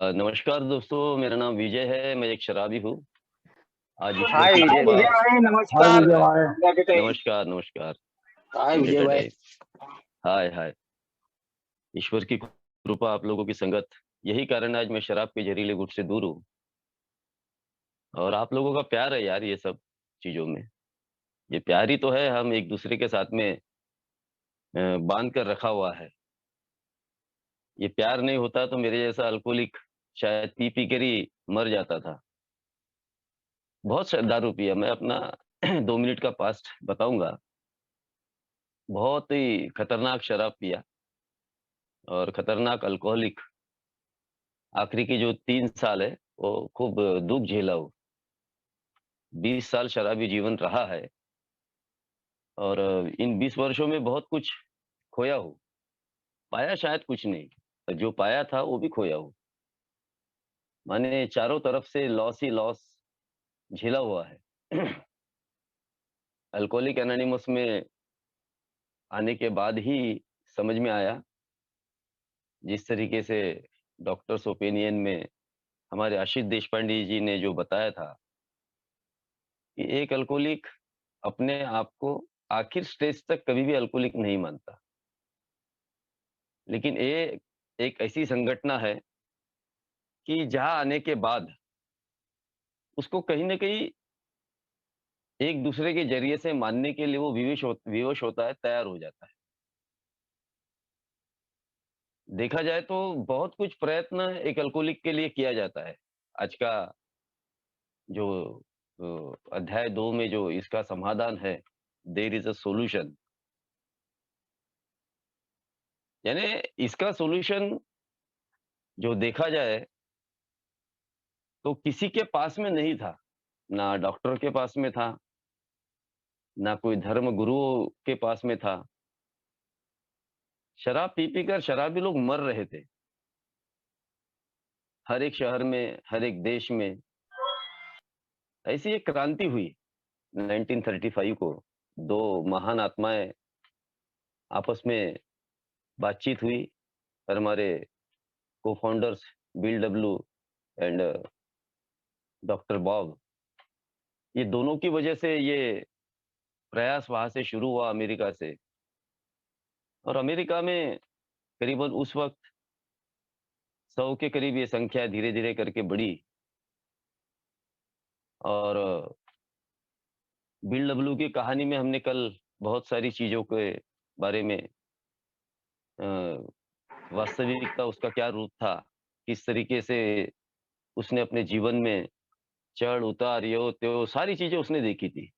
नमस्कार दोस्तों, मेरा नाम विजय है, मैं एक शराबी हूँ। आज ईश्वर हाय की विजय कृपा। विजय भाई, हाय नमस्कार। विजय भाई। नमस्कार, नमस्कार। हाय विजय भाई। एंटरटेन। हाय, हाय। ईश्वर की कृपा, आप लोगों की संगत, यही कारण है आज मैं शराब के ज़हरीले घुट से दूर हूँ। और आप लोगों का प्यार है यार ये सब चीज़ों में। ये प्यार ही तो है हम एक-दूसरे के साथ में बाँध कर रखा हुआ है। ये प्यार नहीं होता तो मेरे जैसा अल्कोहलिक शायद पी-पी कर ही मर जाता था। बहुत श दारू पिया मैं अपना 2 मिनट का पास्ट बताऊँगा। बहुत ही खतरनाक शराब पिया और खतरनाक अल्कोहलिक आखिरी के जो 3 साल है, वो खूब दुःख झेला हूँ। 20 साल शराबी जीवन रहा है और इन 20 वर्षों में बहुत कुछ खोया हूँ। पाया शायद कुछ नहीं, जो पाया था वो भी खोया हूँ। माने चारों तरफ से लॉस ही लॉस झेला हुआ है। अल्कोहलिक एनोनिमस में आने के बाद ही समझ में आया, जिस तरीके से डॉक्टर्स ओपिनियन में हमारे आशीष देशपांडे जी ने जो बताया था कि एक अल्कोहलिक अपने आप को आखिर स्टेज तक कभी भी अल्कोहलिक नहीं मानता। लेकिन ये एक ऐसी संघटना है कि जहाँ आने के बाद उसको कहीं न कहीं एक-दूसरे के ज़रिए से मानने के लिए वो विवश होता है, तैयार हो जाता है। देखा जाए तो बहुत कुछ प्रयत्न एक अल्कोहलिक के लिए किया जाता है। आज का जो अध्याय 2 में जो इसका समाधान है, देयर इज़ अ सॉल्यूशन। यानी इसका सॉल्यूशन जो देखा जाए तो किसी के पास में नहीं था। ना डॉक्टर के पास में था, ना कोई धर्म गुरुओं के पास में था। शराब पी-पी कर शराबी लोग मर रहे थे। हर एक शहर में, हर एक देश में ऐसी एक क्रांति हुई 1935 को। 2 महान आत्माएँ आपस में बातचीत हुई और हमारे co-founders Bill W and doctor Bob, ये दोनों की वजह से ये प्रयास वहाँ से शुरू हुआ अमेरिका से। और अमेरिका में करीबन उस वक़्त 100 के करीब ये संख्या धीरे-धीरे करके बढ़ी और बिल डब्ल्यू की कहानी में हमने कल बहुत सारी चीज़ों के बारे में अ, वास्तविकता उसका क्या रूप था, किस तरीके से उसने अपने जीवन में चढ़-उतार, यो-त्यो सारी चीज़ें उसने देखी थी।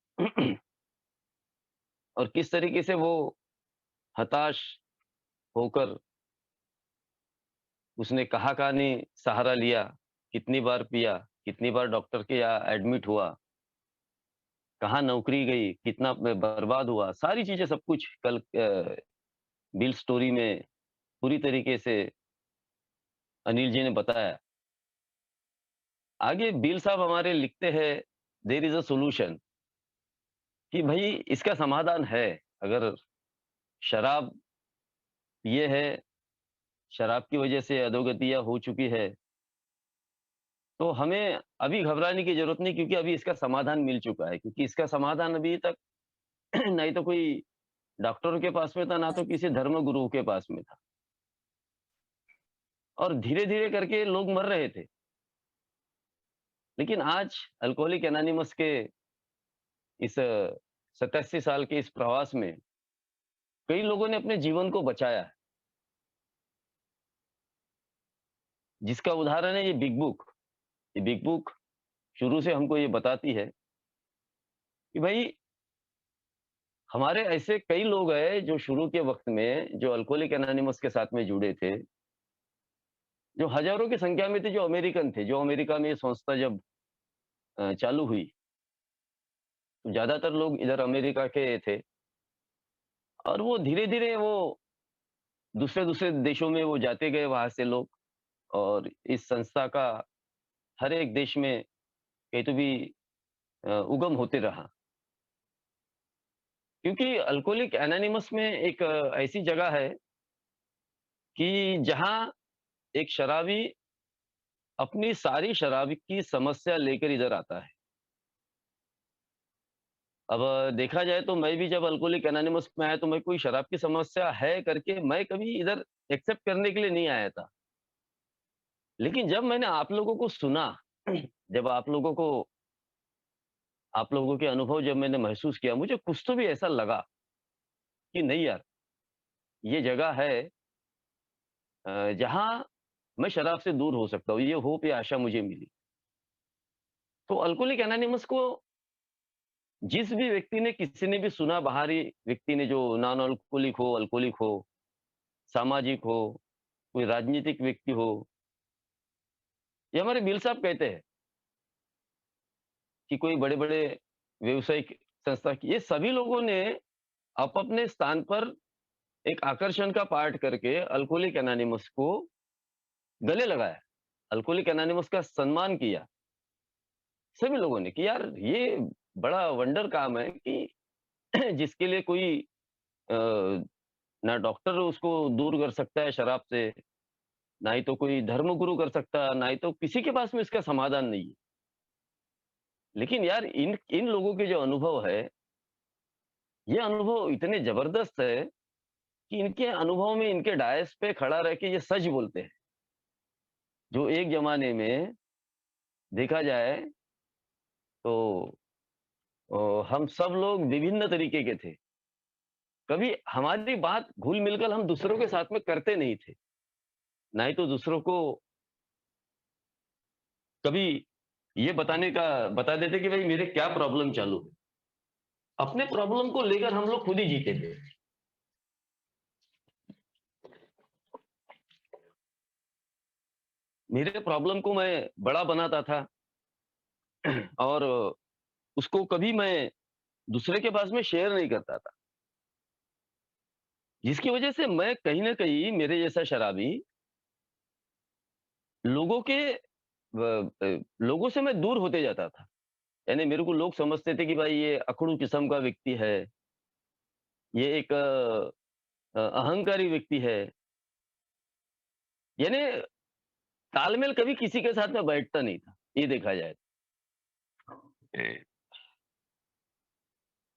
और किस तरीके से वो हताश होकर उसने कहाँ-कहाँ सहारा लिया, कितनी बार पिया, कितनी बार डॉक्टर के यहाँ एडमिट हुआ, कहाँ नौकरी गई, कितना ब बर्बाद हुआ, सारी चीज़ें सब कुछ कल बिल स्टोरी में पूरी तरीके से अनिल जी ने बताया। आगे बिल साहब हमारे लिखते हैं देयर इज़ अ सॉल्यूशन कि भई इसका समाधान है। अगर शराब ये है, शराब की वज़ह से अधोगतियाँ हो चुकी है, तो हमें अभी घबराने की ज़रूरत नहीं क्योंकि अभी इसका समाधान मिल चुका है। क्योंकि इसका समाधान अभी तक नहीं तो कोई डॉक्टरों के पास में था, ना तो किसी धर्म गुरु के पास में था। और धीरे-धीरे करके लोग मर रहे थे। लेकिन आज अल्कोहलिक एनोनिमस के इस 87 साल के इस प्रवास में कई लोगों ने अपने जीवन को बचाया है, जिसका उदाहरण है ये बिग बुक। ये बिग बुक शुरू से हमको ये बताती है कि भई हमारे ऐसे कई लोग हैं जो शुरू के वक़्त में जो अल्कोहलिक एनोनिमस के साथ में जुड़े थे, जो हज़ारों की संख्या में थे, जो अमेरिकन थे, जो अमेरिका में ये संस्था जब चालू हुई, तो ज़्यादातर लोग इधर अमेरिका के थे और वो धीरे-धीरे वो दूसरे-दूसरे देशों में वो जाते गए वहाँ से लोग और इस संस्था का हर एक देश में कहीं तो भी उगम होते रहा। क्योंकि अल्कोहलिक एनोनिमस में एक ऐसी जगह है कि जहाँ एक शराबी अपनी सारी शराब की समस्या लेकर इधर आता है। अब देखा जाए तो मैं भी जब अल्कोहलिक एनोनिमस में आया तो मैं कोई शराब की समस्या है करके मैं कभी इधर एक्सेप्ट करने के लिए नहीं आया था। लेकिन जब मैंने आप लोगों को सुना, जब आप लोगों के अनुभव जब मैंने महसूस किया, मुझे कुछ तो भी ऐसा लगा कि नहीं यार, ये जगह है जहाँ मैं शराब से दूर हो सकता हूँ। ये होप, ये आशा मुझे मिली। तो अल्कोहलिक एनोनिमस को जिस भी व्यक्ति ने, किसी ने भी सुना, बाहरी व्यक्ति ने, जो नॉन अल्कोहलिक हो, सामाजिक हो, कोई राजनीतिक व्यक्ति हो, ये हमारे मिल साहब कहते हैं कि कोई बड़े-बड़े व्यावसायिक संस्था की, ये सभी लोगों ने अपने स्थान पर एक आकर्षण का पार्ट करके अल्कोहलिक एनोनिमस को गले लगाया। अल्कोहलिक एनोनिमस का सम्मान किया, सभी लोगों ने, कि यार ये बड़ा वंडर काम है कि जिसके लिए कोई अ, ना डॉक्टर उसको दूर कर सकता है शराब से, ना ही तो कोई धर्मगुरु कर सकता, ना ही तो किसी के पास में इसका समाधान नहीं है। लेकिन यार इन इन लोगों के जो अनुभव है, ये अनुभव इतने ज़बरदस्त है कि इनके अनुभव में, इनके डायस पे खड़ा रह के ये सच बोलते हैं। जो एक ज़माने में देखा जाए तो हम सब लोग विभिन्न तरीके के थे। कभी हमारी बात घुल-मिल कर हम दूसरों के साथ में करते नहीं थे। ना ही तो दूसरों को कभी ये बता देते कि भाई मेरे क्या प्रॉब्लम चालू है। अपने प्रॉब्लम को लेकर हम लोग खुद ही जीते थे। मेरे प्रॉब्लम को मैं बड़ा बनाता था और उसको कभी मैं दूसरे के पास में शेयर नहीं करता था। जिसकी वजह से मैं कहीं न कहीं, मेरे जैसा शराबी लोगों के लोगों से मैं दूर होते जाता था। यानी मेरे को लोग समझते थे कि भाई ये अकड़ू किस्म का व्यक्ति है, ये एक अहंकारी व्यक्ति है। यानी तालमेल कभी किसी के साथ में बैठता नहीं था, ये देखा जाए तो।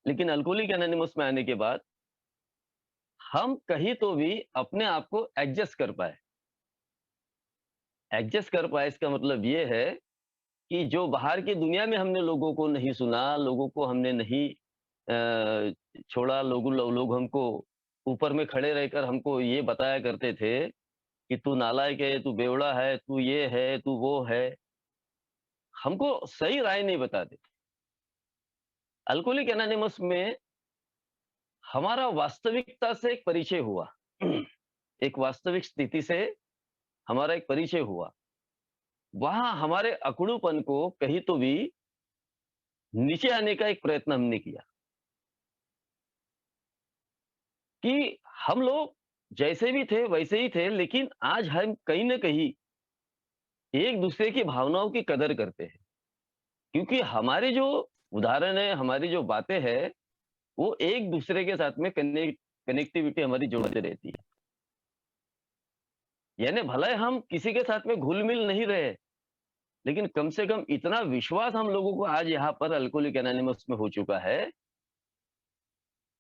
लेकिन अल्कोहलिक एनोनिमस में आने के बाद हम कहीं तो भी अपने आप को एडजस्ट कर पाए। एडजस्ट कर पाए इसका मतलब ये है कि जो बाहर की दुनिया में हमने लोगों को नहीं सुना, लोगों को हमने नहीं छोड़ा, लोग हमको ऊपर में खड़े रहकर हमको ये बताया करते थे कि तू नालायक है, तू बेवड़ा है, तू ये है, तू वो है। हमको सही राय नहीं बताते। अल्कोहलिक एनोनिमस में हमारा वास्तविकता से एक परिचय हुआ। एक वास्तविक स्थिति से हमारा एक परिचय हुआ। वहाँ हमारे अकड़ूपन को कहीं तो भी नीचे आने का एक प्रयत्न हमने किया कि हम लोग जैसे भी थे वैसे ही थे, लेकिन आज हम कहीं न कहीं एक-दूसरे की भावनाओं की कदर करते हैं। क्योंकि हमारे जो उदाहरण है, हमारी जो बातें हैं, वो एक-दूसरे के साथ में कनेक्टिविटी हमारी जोड़ते रहती है। यानी भले हम किसी के साथ में घुल-मिल नहीं रहे, लेकिन कम से कम इतना विश्वास हम लोगों को आज यहाँ पर अल्कोहलिक एनोनिमस में हो चुका है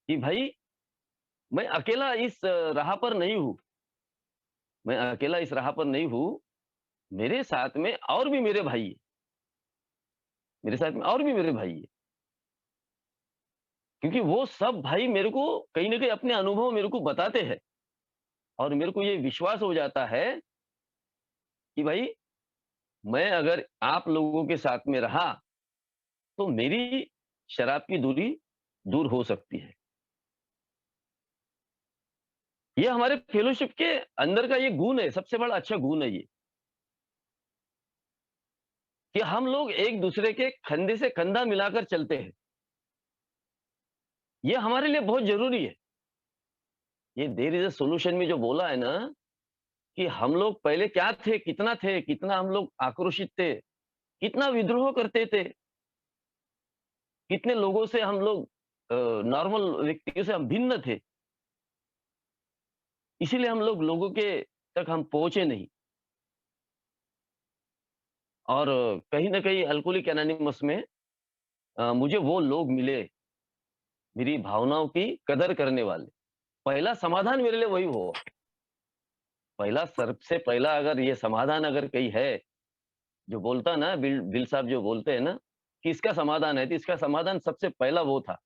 कि भाई मैं अकेला इस राह पर नहीं हूँ। मैं अकेला इस राह पर नहीं हूँ। मेरे साथ में और भी मेरे भाई हैं। मेरे साथ में और भी मेरे भाई हैं। क्योंकि वो सब भाई मेरे को कहीं न कहीं अपने अनुभव मेरे को बताते हैं और मेरे को ये विश्वास हो जाता है कि भाई मैं अगर आप लोगों के साथ में रहा, तो मेरी शराब की दूरी दूर हो सकती है। ये हमारे फेलोशिप के अंदर का ये गुण है, सबसे बड़ा अच्छा गुण है ये, कि हम लोग एक-दूसरे के कंधे से कंधा मिलाकर चलते हैं। ये हमारे लिए बहुत ज़रूरी है। ये देयर इज़ अ सॉल्यूशन में जो बोला है ना, कि हम लोग पहले क्या थे, कितना हम लोग आक्रोशित थे, कितना विद्रोह करते थे, कितने लोगों से हम लोग नॉर्मल व्यक्तियों से हम भिन्न थे। इसीलिए हम लोग लोगों के तक हम पहुँचे नहीं। और कहीं न कहीं अल्कोहलिक एनोनिमस में मुझे वो लोग मिले, मेरी भावनाओं की कदर करने वाले। पहला समाधान मेरे लिए वही हुआ। पहला सबसे पहला अगर ये समाधान अगर कहीं है, जो बोलता ना बिल साहब जो बोलते हैं ना, कि इसका समाधान है, तो इसका समाधान सबसे पहला वो था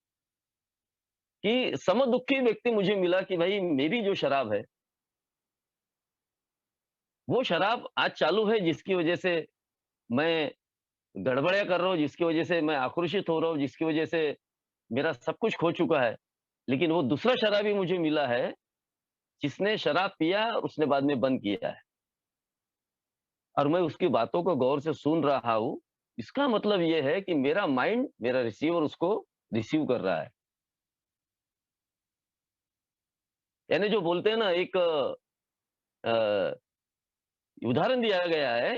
कि समदुखी व्यक्ति मुझे मिला कि भाई मेरी जो शराब है, वो शराब आज चालू है जिसकी वजह से मैं गड़बड़ियाँ कर रहा हूँ, जिसकी वजह से मैं आक्रोशित हो रहा हूँ, जिसकी वजह से मेरा सब कुछ खो चुका है। लेकिन वो दूसरा शराबी मुझे मिला है, जिसने शराब पिया और उसने बाद में बंद किया है और मैं उसकी बातों को गौर से सुन रहा हूँ। इसका मतलब ये है कि मेरा माइंड, मेरा रिसीवर उसको रिसीव कर रहा है। यानी जो बोलते हैं ना एक अ, उदाहरण दिया गया है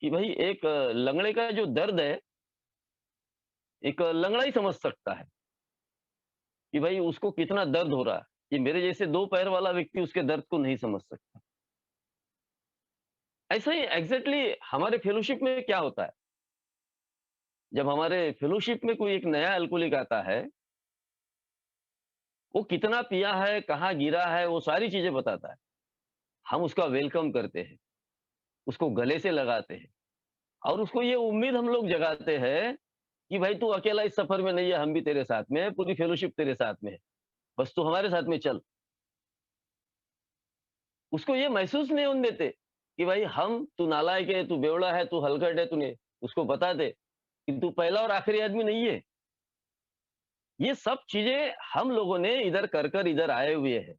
कि भई एक लंगड़े का जो दर्द है, एक लंगड़ा ही समझ सकता है कि भई उसको कितना दर्द हो रहा है। ये मेरे जैसे 2 पैर वाला व्यक्ति उसके दर्द को नहीं समझ सकता। ऐसा ही एग्ज़ैक्टली हमारे फेलोशिप में क्या होता है, जब हमारे फेलोशिप में कोई एक नया अल्कोहलिक आता है, वो कितना पिया है, कहाँ गिरा है, वो सारी चीज़ें बताता है। हम उसका वेलकम करते हैं, उसको गले से लगाते हैं और उसको ये उम्मीद हम लोग जगाते हैं कि भाई तू अकेला इस सफ़र में नहीं है, हम भी तेरे साथ में हैं, पूरी फेलोशिप तेरे साथ में है। बस तू हमारे साथ में चल। उसको ये महसूस नहीं होने देते कि भाई तू नालायक है, तू बेवड़ा है, तू हलकट है, तूने उसको बता दे कि तू पहला और आखिरी आदमी नहीं है। ये सब चीज़ें हम लोगों ने इधर कर इधर आए हुए हैं।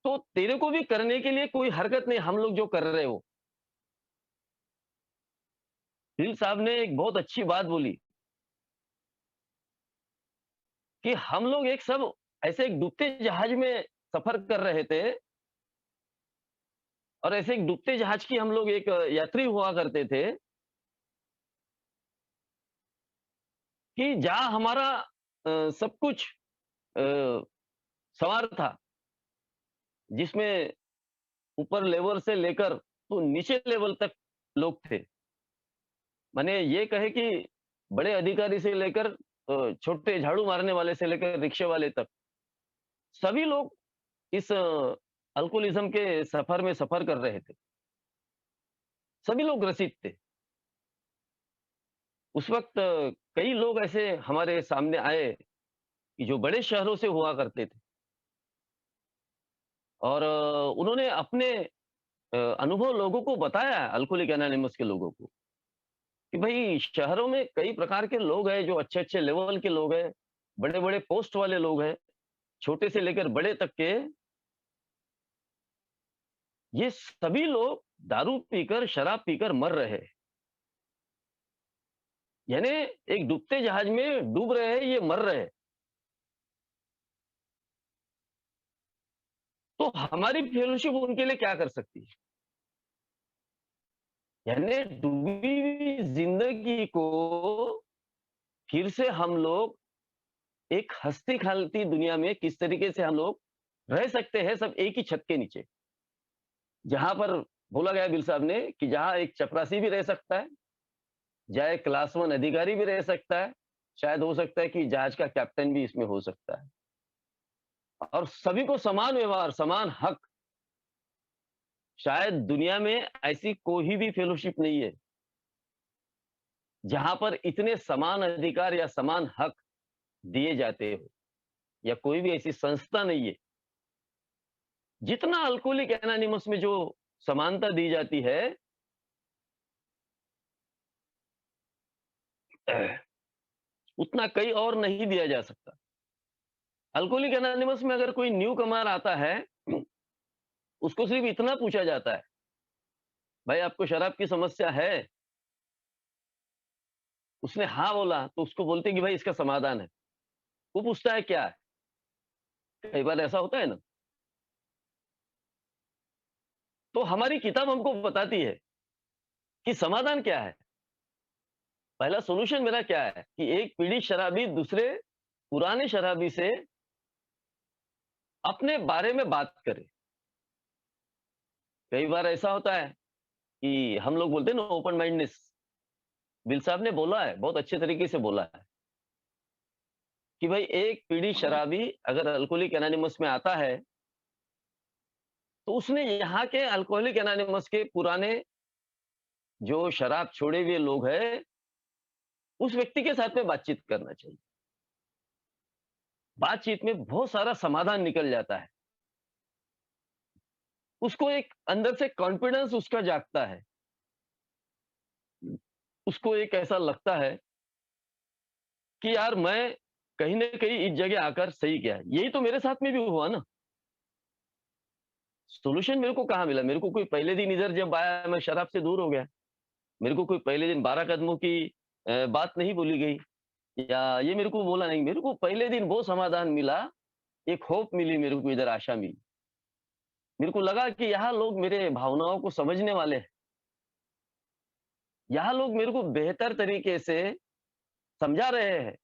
तो तेरे को भी करने के लिए कोई हरकत नहीं, हम लोग जो कर रहे हो। हिल साहब ने एक बहुत अच्छी बात बोली कि हम लोग एक सब ऐसे एक डूबते जहाज में सफ़र कर रहे थे और ऐसे एक डूबते जहाज की हम लोग एक यात्री हुआ करते थे कि जहाँ हमारा सब कुछ अ, सवार था, जिसमें ऊपर लेवल से लेकर तो नीचे लेवल तक लोग थे। माने ये कहे कि बड़े अधिकारी से लेकर छोटे झाड़ू मारने वाले से लेकर रिक्शे वाले तक, सभी लोग इस अल्कोहलिज़्म के सफ़र में सफ़र कर रहे थे। सभी लोग ग्रसित थे। उस वक़्त कई लोग ऐसे हमारे सामने आए कि जो बड़े शहरों से हुआ करते थे और उन्होंने अपने अनुभव लोगों को बताया, अल्कोहलिक एनोनिमस के लोगों को, कि भई शहरों में कई प्रकार के लोग हैं, जो अच्छे-अच्छे लेवल के लोग हैं, बड़े-बड़े पोस्ट वाले लोग हैं, छोटे से लेकर बड़े तक के, ये सभी लोग दारू पीकर, शराब पीकर मर रहे हैं। यानी एक डूबते जहाज में डूब रहे हैं, ये मर रहे हैं। तो हमारी फेलोशिप उनके लिए क्या कर सकती है? यानी डूबी हुई ज़िंदगी को फिर से हम लोग एक हँसती-खेलती दुनिया में किस तरीके से हम लोग रह सकते हैं सब एक ही छत के नीचे। जहाँ पर बोला गया बिल साहब ने कि जहाँ एक चपरासी भी रह सकता है, जहाँ एक क्लास 1 अधिकारी भी रह सकता है, शायद हो सकता है कि जहाज का कैप्टन भी इसमें हो सकता है। और सभी को समान व्यवहार, समान हक, शायद दुनिया में ऐसी कोई भी फेलोशिप नहीं है, जहाँ पर इतने समान अधिकार या समान हक दिए जाते हो, या कोई भी ऐसी संस्था नहीं है। जितना अल्कोहलिक एनोनिमस में जो समानता दी जाती है, उतना कहीं और नहीं दिया जा सकता। अल्कोहलिक एनोनिमस में अगर कोई न्यू कमर आता है, उसको सिर्फ इतना पूछा जाता है, भाई आपको शराब की समस्या है? उसने हाँ बोला, तो उसको बोलते हैं कि भाई इसका समाधान है। वो पूछता है क्या है? कई बार ऐसा होता है ना, तो हमारी किताब हमको बताती है कि समाधान क्या है। पहला सॉल्यूशन मेरा क्या है कि एक पीढ़ी शराबी दूसरे पुराने शराबी से अपने बारे में बात करे। कई बार ऐसा होता है कि हम लोग बोलते हैं ना ओपन माइंडनेस, बिल साहब ने बोला है, बहुत अच्छे तरीके से बोला है कि भाई एक पीढ़ी शराबी अगर अल्कोहलिक एनोनिमस में आता है, तो उसने यहाँ के अल्कोहलिक एनोनिमस के पुराने जो शराब छोड़े हुए लोग हैं, उस व्यक्ति के साथ में बातचीत करना चाहिए। बातचीत में बहुत सारा समाधान निकल जाता है। उसको एक अंदर से कॉन्फिडेंस उसका जागता है। उसको एक ऐसा लगता है कि यार मैं कहीं न कहीं इस जगह आकर सही किया है। यही तो मेरे साथ में भी हुआ ना। सॉल्यूशन मेरे को कहाँ मिला? मेरे को कोई पहले दिन इधर जब आया मैं शराब से दूर हो गया। मेरे को कोई पहले दिन 12 कदमों की बात नहीं बोली गई या ये मेरे को बोला नहीं। मेरे को पहले दिन वो समाधान मिला, एक होप मिली मेरे को इधर आशा मिली। मेरे को लगा कि यहाँ लोग मेरे भावनाओं को समझने वाले हैं। यहाँ लोग मेरे को बेहतर तरीके से समझा रहे हैं।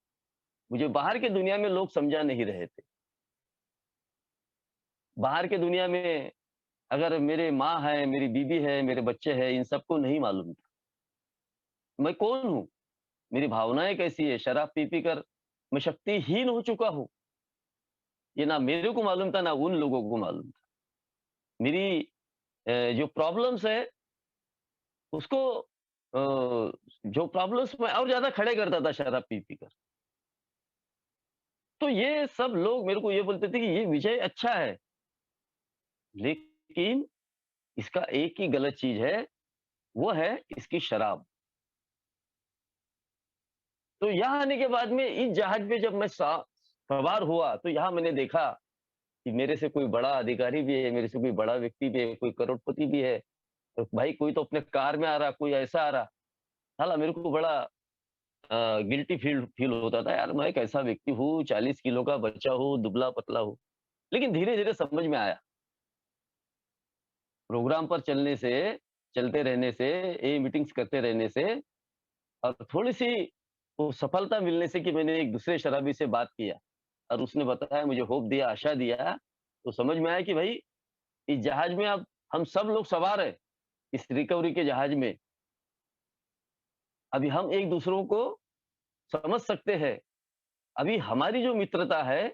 मुझे बाहर की दुनिया में लोग समझा नहीं रहे थे। बाहर की दुनिया में अगर मेरे माँ है, मेरी बीवी है, मेरे बच्चे हैं, इन सबको नहीं मालूम था। मैं कौन हूँ? मेरी भावनाएँ कैसी है? शराब पी-पी कर मैं शक्तिहीन हो चुका हूँ। ये ना मेरे को मालूम था, ना उन लोगों को मालूम था। मेरी जो प्रॉब्लम्स है उसको जो प्रॉब्लम्स मैं और ज़्यादा खड़े करता था शराब पी-पी कर। तो ये सब लोग मेरे को ये बोलते थे कि ये विजय अच्छा है, लेकिन इसका एक ही गलत चीज़ है, वो है इसकी शराब। तो यहाँ आने के बाद में इस जहाज पे जब मैं सवार हुआ, तो यहाँ मैंने देखा कि मेरे से कोई बड़ा अधिकारी भी है, मेरे से कोई बड़ा व्यक्ति भी है, कोई करोड़पति भी है। तो भाई कोई तो अपने कार में आ रहा, कोई ऐसा आ रहा। साला मेरे को बड़ा गिल्टी फ़ील फ़ील होता था यार मैं एक ऐसा व्यक्ति हूँ, 40 किलो का बच्चा हूँ, दुबला-पतला हूँ। लेकिन धीरे-धीरे समझ में आया, प्रोग्राम पर चलने से, चलते रहने से, ये मीटिंग्स करते रहने से और थोड़ी-सी वो सफलता मिलने से कि मैंने एक दूसरे शराबी से बात किया और उसने बताया, मुझे होप दिया, आशा दिया, तो समझ में आया कि भाई इस जहाज में अब हम सब लोग सवार हैं, इस रिकवरी के जहाज में। अभी हम एक दूसरों को समझ सकते हैं। अभी हमारी जो मित्रता है,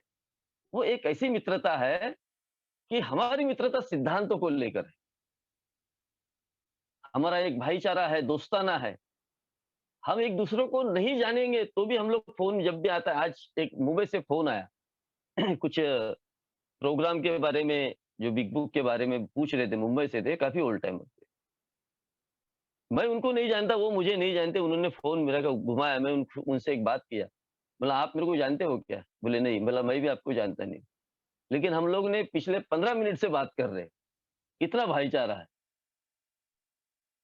वो एक ऐसी मित्रता है कि हमारी मित्रता सिद्धांतों को लेकर है। हमारा एक भाईचारा है, दोस्ताना है। हम एक दूसरे को नहीं जानेंगे तो भी हम लोग फ़ोन जब भी आता है आज एक मुंबई से फ़ोन आया। कुछ प्रोग्राम के बारे में, जो बिग बुक के बारे में पूछ रहे थे, मुंबई से थे, काफ़ी ओल्ड टाइमर थे। मैं उनको नहीं जानता, वो मुझे नहीं जानते, उन्होंने फ़ोन मेरा घुमाया, मैं उनसे एक बात किया। बोला, "आप मेरे को जानते हो क्या?" बोले, "नहीं।" बोला, "मैं भी आपको जानता नहीं।" लेकिन हम लोग ने पिछले 15 मिनट से बात कर रहे हैं। इतना भाईचारा है।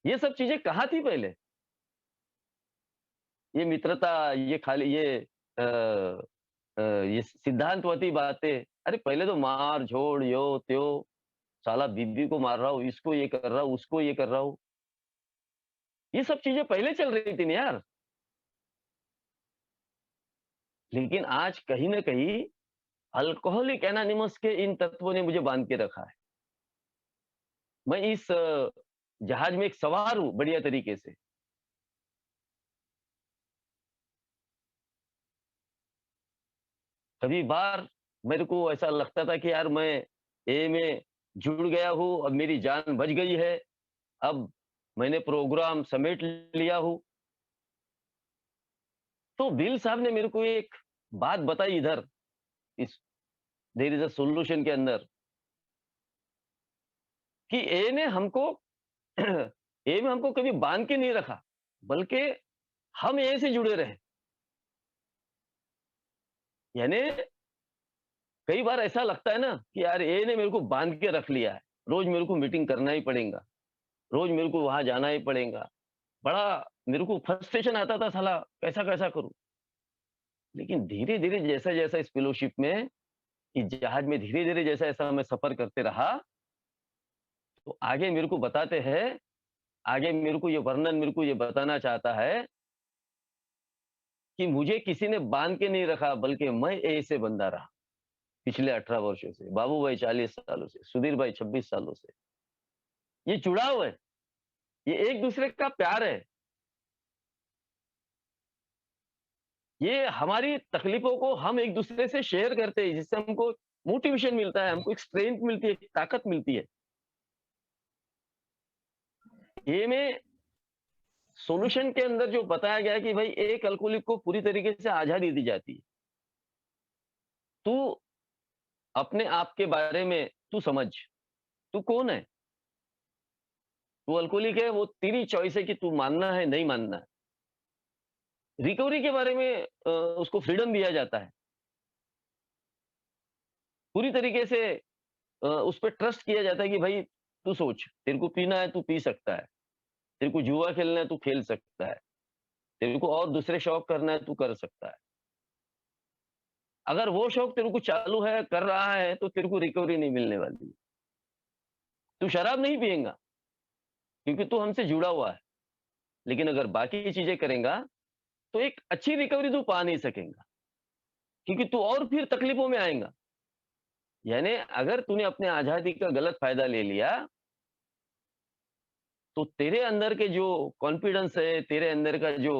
ये सब चीज़ें कहाँ थी पहले? ये मित्रता, ये खाली अ ये सिद्धांतवती बातें, अरे पहले तो मार-झोड़, यो-त्यो, साला बीवी को मार रहा हूँ, इसको ये कर रहा हूँ, उसको ये कर रहा हूँ। ये सब चीज़ें पहले चल रही थी ना यार। लेकिन आज कहीं न कहीं अल्कोहलिक एनोनिमस के इन तत्वों ने मुझे बाँध के रखा है। मैं इस जहाज में एक सवार हूँ बढ़िया तरीके से। कभी बार मेरे को ऐसा लगता था कि यार मैं ए में जुड़ गया हूँ, अब मेरी जान बच गई है, अब मैंने प्रोग्राम समेट लिया हूँ। तो बिल साहब ने मेरे को एक बात बताई इधर, इस देयर इज़ अ सॉल्यूशन के अंदर कि ए ने हमको ए में हमको कभी बाँध के नहीं रखा, बल्कि हम ए से जुड़े रहे। यानी कई बार ऐसा लगता है ना कि यार ए ने मेरे को बाँध के रख लिया है, रोज़ मेरे को मीटिंग करना ही पड़ेगा, रोज़ मेरे को वहाँ जाना ही पड़ेगा। बड़ा मेरे को फ्रस्ट्रेशन आता था साला कैसा-कैसा करूँ? लेकिन धीरे-धीरे जैसा-जैसा इस फेलोशिप में, इस जहाज में धीरे-धीरे जैसा-जैसा मैं सफ़र करते रहा, तो आगे मेरे को बताते हैं, आगे मेरे को ये वर्णन मेरे को ये बताना चाहता है कि मुझे किसी ने बाँध के नहीं रखा, बल्कि मैं ए से बंधा रहा, पिछले 18 वर्षों से, बाबू भाई 40 सालों से, सुधीर भाई 26 सालों से। ये जुड़ाव है, ये एक-दूसरे का प्यार है। ये हमारी तकलीफों को हम एक-दूसरे से शेयर करते हैं, जिससे हमको मोटिवेशन मिलता है, हमको एक स्ट्रेंथ मिलती है, एक ताकत मिलती है। ये में सॉल्यूशन के अंदर जो बताया गया है कि भाई एक अल्कोहलिक को पूरी तरीके से आज़ादी दी जाती है। तू अपने आप के बारे में तू समझ, तू कौन है? तू अल्कोहलिक है, वो तेरी चॉइस है कि तू मानना है, नहीं मानना है। रिकवरी के बारे में उसको फ्रीडम दिया जाता है। पूरी तरीके से उस पे ट्रस्ट किया जाता है कि भाई तू सोच, तेरे को पीना है, तू पी सकता है। तेरे को जुआ खेलना है, तू खेल सकता है। तेरे को और दूसरे शौक करना है, तू कर सकता है। अगर वो शौक तेरे को चालू है, कर रहा है, तो तेरे को रिकवरी नहीं मिलने वाली। तू शराब नहीं पिएगा, क्योंकि तू हमसे जुड़ा हुआ है। लेकिन अगर बाकी चीज़ें करेगा, तो एक अच्छी रिकवरी तू पा नहीं सकेगा, क्योंकि तू और फिर तकलीफों में आएगा। यानी अगर तूने अपने आज़ादी का गलत फ़ायदा ले लिया, तो तेरे अंदर के जो कॉन्फिडेंस है, तेरे अंदर का जो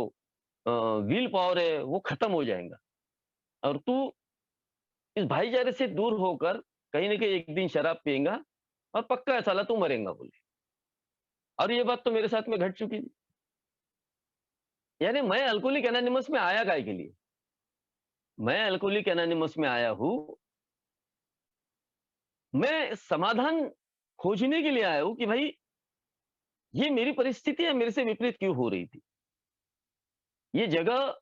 अ, विल पावर है, वो खत्म हो जाएगा और तू इस भाईचारे से दूर होकर कहीं न कहीं एक दिन शराब पिएगा और पक्का है साला तू मरेगा बोले। और ये बात तो मेरे साथ में घट चुकी थी। यानी मैं अल्कोहलिक एनोनिमस में आया काहे के लिए? मैं अल्कोहलिक एनोनिमस में आया हूँ, मैं समाधान खोजने के लिए आया हूँ कि भाई ये मेरी परिस्थितियाँ मेरे से विपरीत क्यों हो रही थी? ये जगह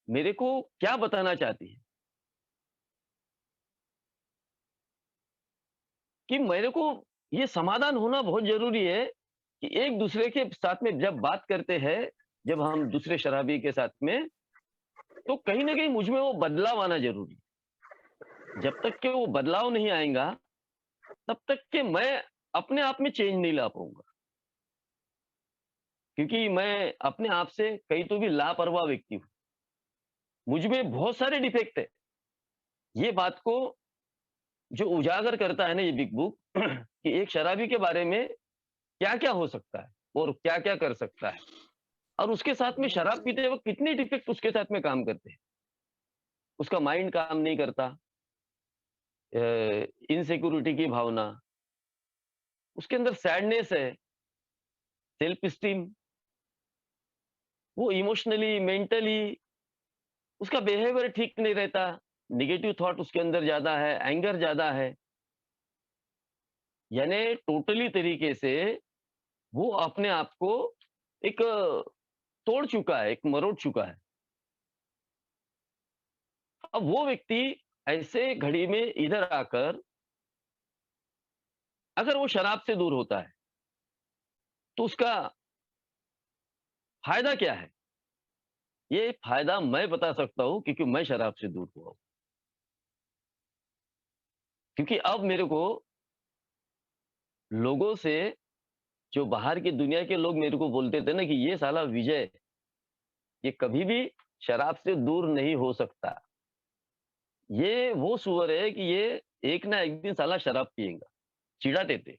मेरे को क्या बताना चाहती है? कि मेरे को ये समाधान होना बहुत ज़रूरी है कि एक-दूसरे के साथ में जब बात करते हैं, जब हम दूसरे शराबी के साथ में, तो कहीं न कहीं मुझ में वो बदलाव आना ज़रूरी है। जब तक कि वो बदलाव नहीं आएगा, तब तक कि मैं अपने आप में चेंज नहीं ला पाऊँगा। क्योंकि मैं अपने आप से कहीं तो भी लापरवाह व्यक्ति हूँ। मुझ में बहुत सारे डिफेक्ट हैं। ये बात को जो उजागर करता है ना ये बिग बुक कि एक शराबी के बारे में क्या-क्या हो सकता है और क्या-क्या कर सकता है और उसके साथ में शराब पीते वक़्त कितने डिफेक्ट उसके साथ में काम करते हैं। उसका माइंड काम नहीं करता, इनसिक्योरिटी की भावना, उसके अंदर सैडनेस है, सेल्फ एस्टीम, वो इमोशनली, मेंटली उसका बिहेवियर ठीक नहीं रहता, नेगेटिव थॉट उसके अंदर ज़्यादा है, एंगर ज़्यादा है। यानी टोटली तरीके से वो अपने आप को एक तोड़ चुका है, एक मरोड़ चुका है। अब वो व्यक्ति ऐसे घड़ी में इधर आकर अगर वो शराब से दूर होता है, तो उसका फ़ायदा क्या है? ये फ़ायदा मैं बता सकता हूँ क्योंकि मैं शराब से दूर हुआ हूँ। क्योंकि अब मेरे को लोगों से जो बाहर की दुनिया के लोग मेरे को बोलते थे ना कि ये साला विजय, ये कभी भी शराब से दूर नहीं हो सकता। ये वो सूअर है कि ये एक ना एक दिन साला शराब पिएगा। चिढ़ाते थे।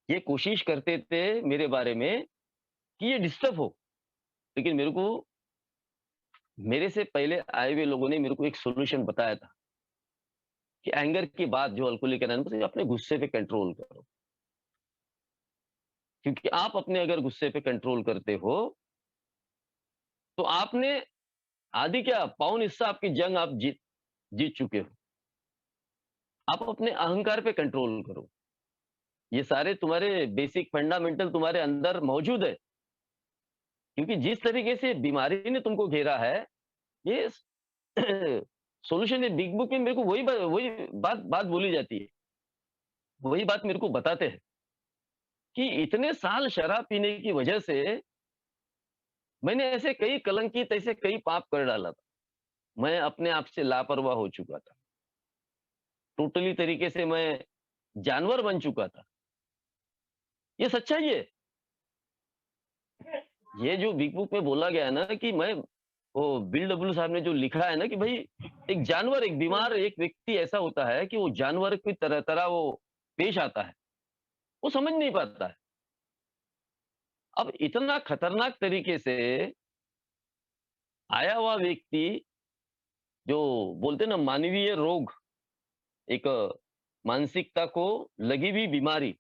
ये कोशिश करते थे मेरे बारे में कि ये डिस्टर्ब हो। लेकिन मेरे को मेरे से पहले आए हुए लोगों ने मेरे को एक सॉल्यूशन बताया था कि एंगर की बात जो अल्कोहलिक एनोनिमस है, अपने गुस्से पे कंट्रोल करो। क्योंकि आप अपने अगर गुस्से पे कंट्रोल करते हो, तो आपने आधी क्या पाउन हिस्सा आपकी जंग आप जीत जीत चुके हो। आप अपने अहंकार पे कंट्रोल करो। ये सारे तुम्हारे बेसिक फंडामेंटल तुम्हारे अंदर मौजूद है। क्योंकि जिस तरीके से बीमारी ने तुमको घेरा है, ये सॉल्यूशन ये बिग बुक में मेरे को वही बात बात बोली जाती है। वही बात मेरे को बताते हैं कि इतने साल शराब पीने की वजह से मैंने ऐसे कई कलंकित ऐसे कई पाप कर डाला था। मैं अपने आप से लापरवाह हो चुका था। टोटली तरीके से मैं जानवर बन चुका था। ये सच्चाई है। ये जो बिग बुक में बोला गया है ना कि मैं वो बिल डब्ल्यू साहब ने जो लिखा है ना कि भाई एक जानवर, एक बीमार एक व्यक्ति ऐसा होता है कि वो जानवर की तरह तरह वो पेश आता है। वो समझ नहीं पाता है। अब इतना खतरनाक तरीके से आया हुआ व्यक्ति, जो बोलते हैं ना मानवीय रोग, एक मानसिकता को लगी हुई बीमारी,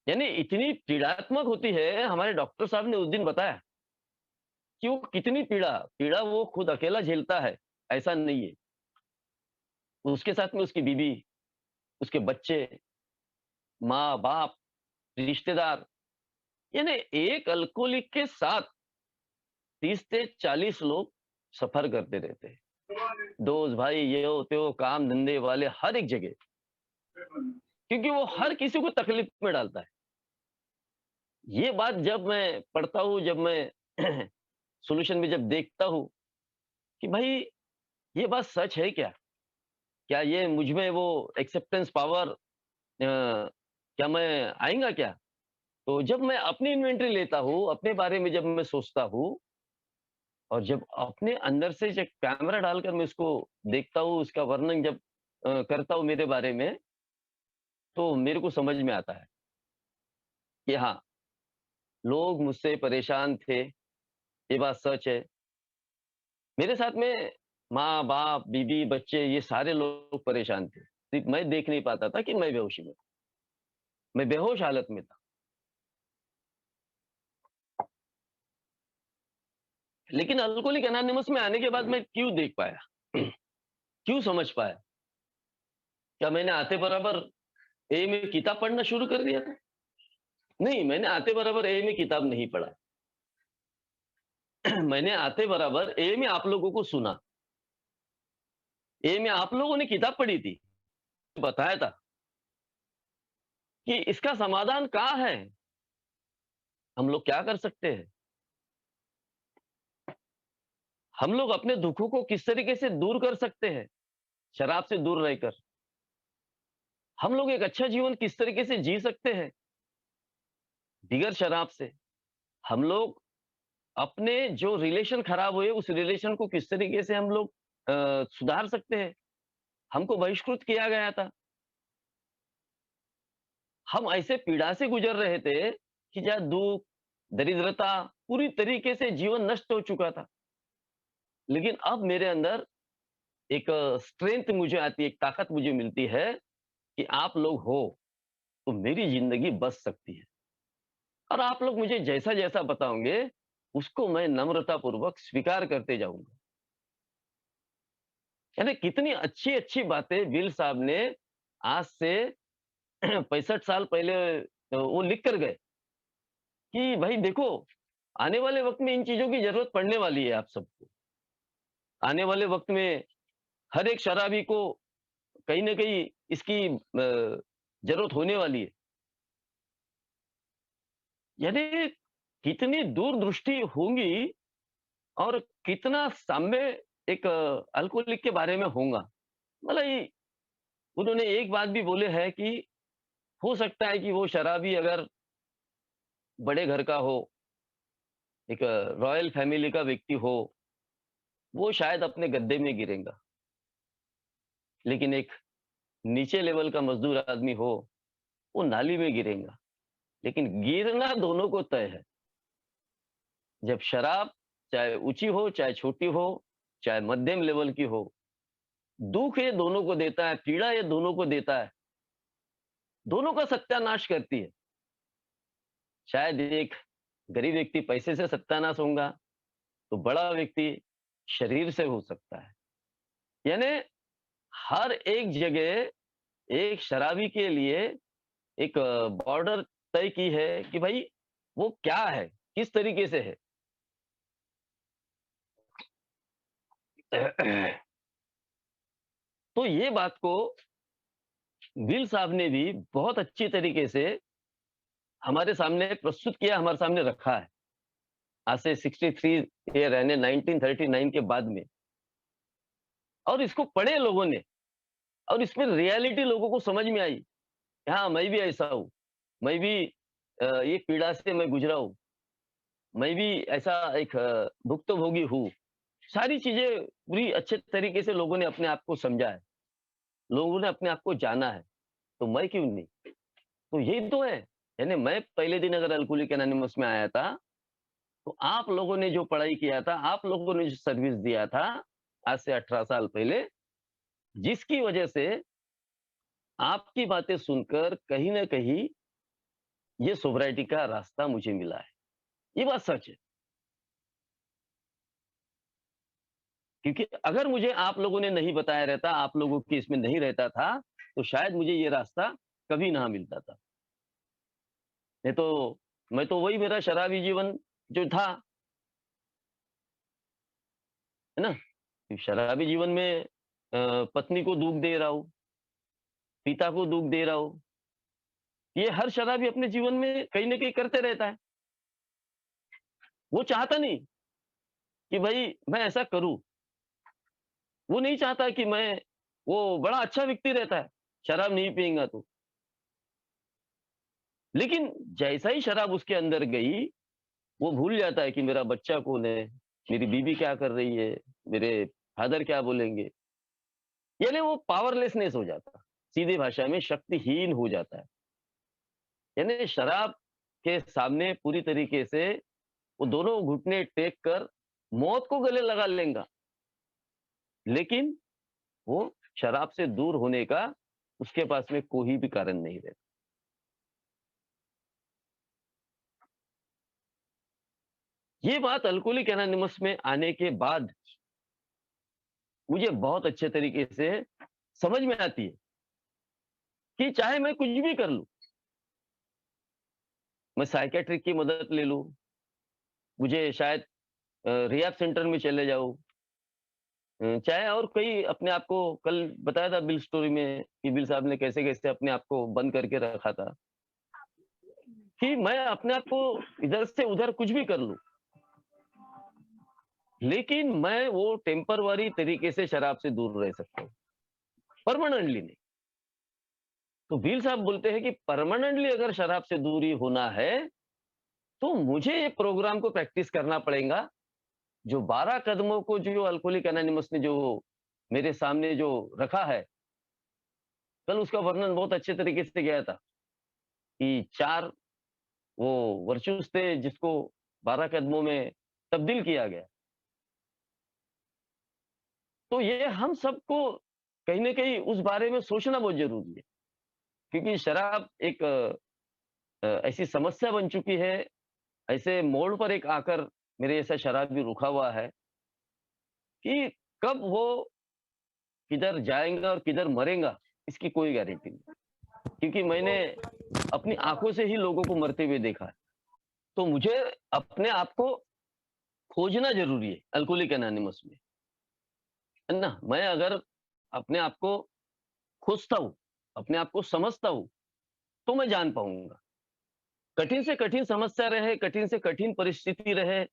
यानी इतनी पीड़ात्मक होती है, हमारे डॉक्टर साहब ने उस दिन बताया कि वो कितनी पीड़ा पीड़ा वो खुद अकेला झेलता है, ऐसा नहीं है। उसके साथ में उसकी बीवी, उसके बच्चे, माँ-बाप, रिश्तेदार, यानी एक अल्कोहलिक के साथ 30 से 40 लोग सफ़र करते रहते हैं। दोस्त, भाई, ये हो, त्यो, काम धंधे वाले हर एक जगह, क्योंकि वो हर किसी को तकलीफ में डालता है। ये बात जब मैं पढ़ता हूँ, जब मैं सॉल्यूशन में जब देखता हूँ कि भाई ये बात सच है क्या? क्या ये मुझ में वो एक्सेप्टेंस पावर क्या मैं आएगा क्या? तो जब मैं अपनी इन्वेंटरी लेता हूँ, अपने बारे में जब मैं सोचता हूँ और जब अपने अंदर से जब कैमरा डालकर मैं उसको देखता हूँ, उसका वर्णन जब करता हूँ मेरे बारे में, तो मेरे को समझ में आता है कि हाँ, लोग मुझसे परेशान थे, ये बात सच है। मेरे साथ में माँ-बाप, बीवी, बच्चे, ये सारे लोग परेशान थे। सिर्फ़ मैं देख नहीं पाता था कि मैं बेहोशी में था। मैं बेहोश हालत में था। लेकिन अल्कोहलिक एनोनिमस में आने के बाद मैं क्यों देख पाया? क्यों समझ पाया? क्या मैंने आते बराबर ए में किताब पढ़ना शुरू कर दिया था? नहीं, मैंने आते बराबर ए में किताब नहीं पढ़ा। मैंने आते बराबर ए में आप लोगों को सुना। ए में आप लोगों ने किताब पढ़ी थी, बताया था कि इसका समाधान कहाँ है? हम लोग क्या कर सकते हैं? हम लोग अपने दुखों को किस तरीके से दूर कर सकते हैं, शराब से दूर रहकर? हम लोग एक अच्छा जीवन किस तरीके से जी सकते हैं, बिगर शराब से? हम लोग अपने जो रिलेशन खराब हुए, उस रिलेशन को किस तरीके से हम लोग सुधार सकते हैं? हमको बहिष्कृत किया गया था। हम ऐसे पीड़ा से गुज़र रहे थे कि जहाँ दुःख, दरिद्रता, पूरी तरीके से जीवन नष्ट हो चुका था। लेकिन अब मेरे अंदर एक स्ट्रेंथ मुझे आती है, एक ताकत मुझे मिलती है कि आप लोग हो, तो मेरी ज़िंदगी बच सकती है। और आप लोग मुझे जैसा-जैसा बताओगे, उसको मैं नम्रतापूर्वक स्वीकार करते जाऊँगा। यानी कितनी अच्छी-अच्छी बातें विल साहब ने आज से 65 साल पहले वो लिख कर गए कि भाई देखो, आने वाले वक़्त में इन चीज़ों की ज़रूरत पड़ने वाली है आप सबको। आने वाले वक़्त में हर एक शराबी को कहीं न कहीं इसकी ज़रूरत होने वाली है। यानी कितनी दूरदृष्टि होंगी और कितना साम्य एक अल्कोहलिक के बारे में होगा। मतलब ये उन्होंने एक बात भी बोले है कि हो सकता है कि वो शराबी अगर बड़े घर का हो, एक रॉयल फैमिली का व्यक्ति हो, वो शायद अपने गड्ढे में गिरेगा। लेकिन एक नीचे लेवल का मज़दूर आदमी हो, वो नाली में गिरेगा। लेकिन गिरना दोनों को तय है। जब शराब चाहे ऊँची हो, चाहे छोटी हो, चाहे मध्यम लेवल की हो, दुःख ये दोनों को देता है, पीड़ा ये दोनों को देता है, दोनों का सत्यानाश करती है। शायद एक गरीब व्यक्ति पैसे से सत्यानाश होगा, तो बड़ा व्यक्ति शरीर से हो सकता है। यानी हर एक जगह एक शराबी के लिए एक बॉर्डर तय की है कि भाई वो क्या है, किस तरीके से है। तो ये बात को विल साहब ने भी बहुत अच्छी तरीके से हमारे सामने प्रस्तुत किया, हमारे सामने रखा है। आज से 63 ईयर यानी 1939 के बाद में, और इसको पढ़े लोगों ने और इसमें रियलिटी लोगों को समझ में आई। हाँ, मैं भी ऐसा हूँ। मैं भी ये पीड़ा से मैं गुज़रा हूँ। मैं भी ऐसा एक भुक्तभोगी हूँ। सारी चीज़ें पूरी अच्छे तरीके से लोगों ने अपने आप को समझा है। लोगों ने अपने आप को जाना है, तो मैं क्यों नहीं? तो यही तो है। यानी मैं पहले दिन अगर अल्कोहलिक एनोनिमस में आया था, तो आप लोगों ने जो पढ़ाई किया था, आप लोगों ने जो सर्विस दिया था, आज से 18 साल पहले, जिसकी वजह से आपकी बातें सुनकर कहीं न कहीं ये सोब्राइटी का रास्ता मुझे मिला है। ये बात सच है। क्योंकि अगर मुझे आप लोगों ने नहीं बताया रहता, आप लोगों की इसमें नहीं रहता था, तो शायद मुझे ये रास्ता कभी ना मिलता था। नहीं तो मैं तो वही मेरा शराबी जीवन जो था, है ना? शराबी जीवन में पत्नी को दुःख दे रहा हूँ, पिता को दुःख दे रहा हूँ। ये हर शराबी अपने जीवन में कहीं न कहीं करते रहता है। वो चाहता नहीं कि भई मैं ऐसा करूँ। वो नहीं चाहता कि मैं वो बड़ा अच्छा व्यक्ति रहता है, शराब नहीं पिएगा तो। लेकिन जैसा ही शराब उसके अंदर गई, वो भूल जाता है कि मेरा बच्चा कौन है, मेरी बीवी क्या कर रही है, मेरे फादर क्या बोलेंगे। यानी वो पावरलेसनेस हो जाता है। सीधी भाषा में शक्तिहीन हो जाता है। यानी शराब के सामने पूरी तरीके से वो दोनों घुटने टेक कर मौत को गले लगा लेगा, लेकिन वो शराब से दूर होने का उसके पास में कोई भी कारण नहीं रहता। ये बात अल्कोहलिक एनोनिमस में आने के बाद मुझे बहुत अच्छे तरीके से समझ में आती है कि चाहे मैं कुछ भी कर लूं, मैं साइकियाट्रिक की मदद ले लूं, मुझे शायद रिहैब सेंटर में चले जाऊं, चाहे और कई अपने आप को कल बताया था बिल स्टोरी में कि बिल साहब ने कैसे कैसे अपने आप को बंद करके रखा था कि मैं अपने आप को इधर से उधर कुछ भी कर लूं, लेकिन मैं वो टेम्परवरी तरीके से शराब से दूर रह सकता हूँ, परमानेंटली नहीं। तो बिल साहब बोलते हैं कि परमानेंटली अगर शराब से दूरी होना है, तो मुझे ये प्रोग्राम को प्रैक्टिस करना पड़ेगा। जो 12 कदमों को जो अल्कोहलिक एनोनिमस ने जो मेरे सामने जो रखा है, कल उसका वर्णन बहुत अच्छे तरीके से किया था कि 4 वो वर्च्यूज़ थे जिसको 12 कदमों में तब्दील किया गया। तो ये हम सबको कहीं न कहीं उस बारे में सोचना बहुत ज़रूरी है, क्योंकि शराब एक ऐसी समस्या बन चुकी है, ऐसे मोड़ पर एक आकर मेरे जैसा शराबी रुका हुआ है कि कब वो किधर जाएगा और किधर मरेगा, इसकी कोई गारंटी नहीं। क्योंकि मैंने अपनी आँखों से ही लोगों को मरते हुए देखा है। तो मुझे अपने आप को खोजना ज़रूरी है अल्कोहलिक एनोनिमस में, है ना? मैं अगर अपने आप को खोजता हूँ, अपने आप को समझता हूँ, तो मैं जान पाऊँगा। कठिन से कठिन समस्या रहे, कठिन से कठिन परिस्थिति रहे,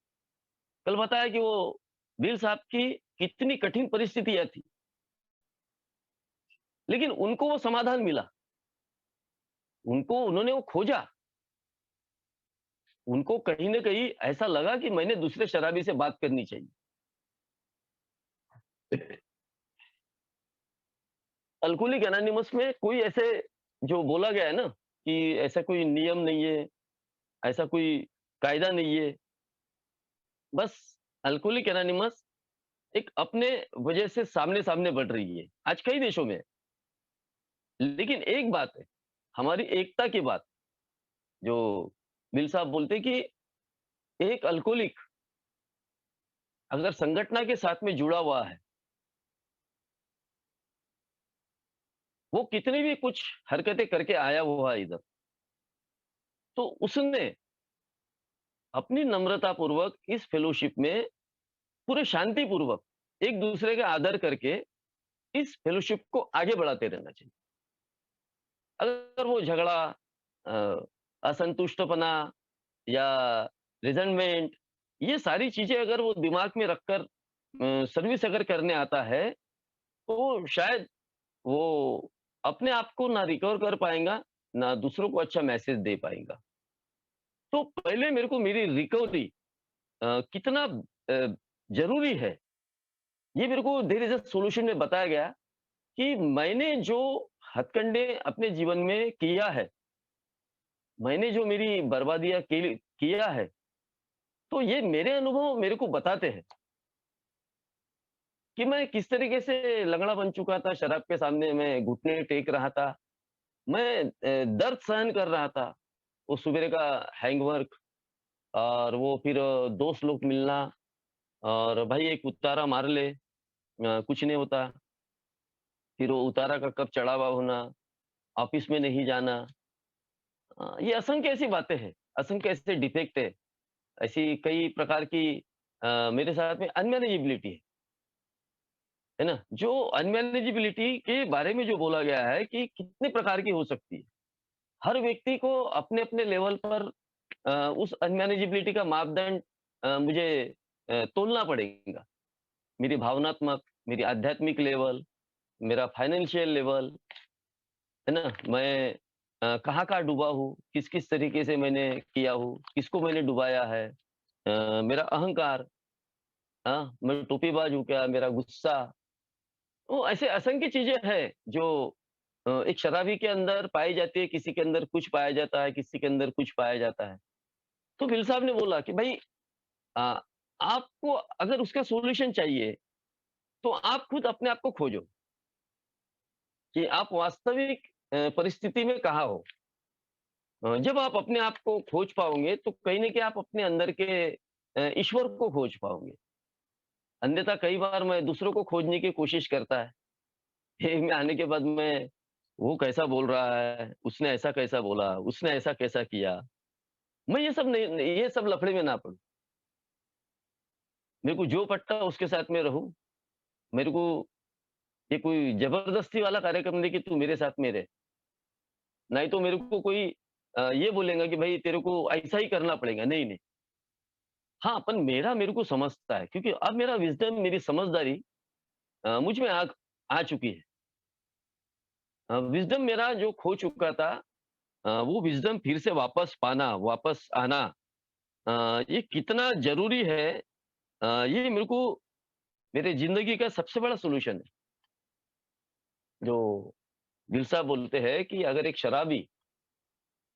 कल बताया कि वो बीर साहब की कितनी कठिन परिस्थितियाँ थी, लेकिन उनको वो समाधान मिला। उनको उन्होंने वो खोजा। उनको कहीं न कहीं ऐसा लगा कि मैंने दूसरे शराबी से बात करनी चाहिए। अल्कोहलिक एनोनिमस में कोई ऐसे जो बोला गया है ना कि ऐसा कोई नियम नहीं है, ऐसा कोई कायदा नहीं है। बस अल्कोहलिक एनोनिमस एक अपने वजह से सामने-सामने बढ़ रही है। आज कई देशों में है। लेकिन एक बात है, हमारी एकता की बात, जो बिल साहब बोलते हैं कि एक अल्कोहलिक अगर संगठन के साथ में जुड़ा हुआ है, वो कितनी भी कुछ हरकतें करके आया हुआ है इधर, तो उसने अपनी नम्रता पूर्वक इस फेलोशिप में पूरे शांति पूर्वक एक दूसरे का आदर करके इस फेलोशिप को आगे बढ़ाते रहना चाहिए। अगर वो झगड़ा, अ, असंतुष्टपना या रिज़ेंटमेंट, ये सारी चीज़ें अगर वो दिमाग में रखकर सर्विस अगर करने आता है, तो शायद वो अपने आप को ना रिकवर कर पाएगा, ना दूसरों को अच्छा मैसेज दे पाएगा। तो पहले मेरे को मेरी रिकवरी कितना ज़रूरी है, ये मेरे को देयर इज़ अ सॉल्यूशन में बताया गया कि मैंने जो हथकंडे अपने जीवन में किया है, मैंने जो मेरी बर्बादियाँ किया है, तो ये मेरे अनुभव मेरे को बताते हैं कि मैं किस तरीके से लंगड़ा बन चुका था, शराब के सामने मैं घुटने टेक रहा था। मैं दर्द सहन कर रहा था। वो सुबेरे का हैंगवर्क और वो फिर दोस्त लोग मिलना और भाई एक उतारा मार ले, कुछ नहीं होता। फिर वो उतारा का कब चढ़ा हुआ होना, ऑफिस में नहीं जाना। ये असंख्य ऐसी बातें हैं, असंख्य ऐसे डिफेक्ट है, ऐसी कई प्रकार की मेरे साथ में अनमैनेजेबिलिटी है ना? जो अनमैनेजेबिलिटी के बारे में जो बोला गया है कि कितने प्रकार की हो सकती है। हर व्यक्ति को अपने-अपने लेवल पर उस अनमैनेजेबिलिटी का मापदंड मुझे तोलना पड़ेगा। मेरी भावनात्मक, मेरी आध्यात्मिक लेवल, मेरा फाइनेंशियल लेवल, है ना? मैं कहाँ-कहाँ डूबा हूँ, किस-किस तरीके से मैंने किया हूँ, किसको मैंने डुबाया है। मेरा अहंकार, हाँ, मैं टोपीबाज हूँ क्या, मेरा गुस्सा, तो ऐसे असंख्य चीज़ें हैं जो एक शराबी के अंदर पाई जाती है, किसी के अंदर कुछ पाया जाता है, किसी के अंदर कुछ पाया जाता है। तो बिल साहब ने बोला कि भई अ, आपको अगर उसका सॉल्यूशन चाहिए, तो आप खुद अपने आप को खोजो कि आप वास्तविक परिस्थिति में कहाँ हो। जब आप अपने आप को खोज पाओगे, तो कहीं न कहीं आप अपने अंदर के ईश्वर को खोज पाओगे। अन्यथा कई बार मैं दूसरों को खोजने की कोशिश करता है। फिर में आने के बाद मैं वो कैसा बोल रहा है, उसने ऐसा कैसा बोला, उसने ऐसा कैसा किया। मैं ये सब नहीं ये सब लफड़े में ना पड़ूँ। मेरे को जो पटता उसके साथ में रहूँ। मेरे को ये कोई ज़बरदस्ती वाला कार्यक्रम नहीं कि तू मेरे साथ में रह। नहीं तो मेरे को कोई ये बोलेगा कि भाई तेरे को ऐसा ही करना पड़ेगा। नहीं, नहीं। हाँ, पर मेरे को समझता है क्योंकि अब मेरा विज़डम मेरी समझदारी मुझ में आ चुकी है। विज़डम मेरा जो खो चुका था वो विज़डम फिर से वापस पाना, वापस आना ये कितना ज़रूरी है ये मेरे को मेरे ज़िंदगी का सबसे बड़ा सॉल्यूशन है। जो दिल साहब बोलते हैं कि अगर एक शराबी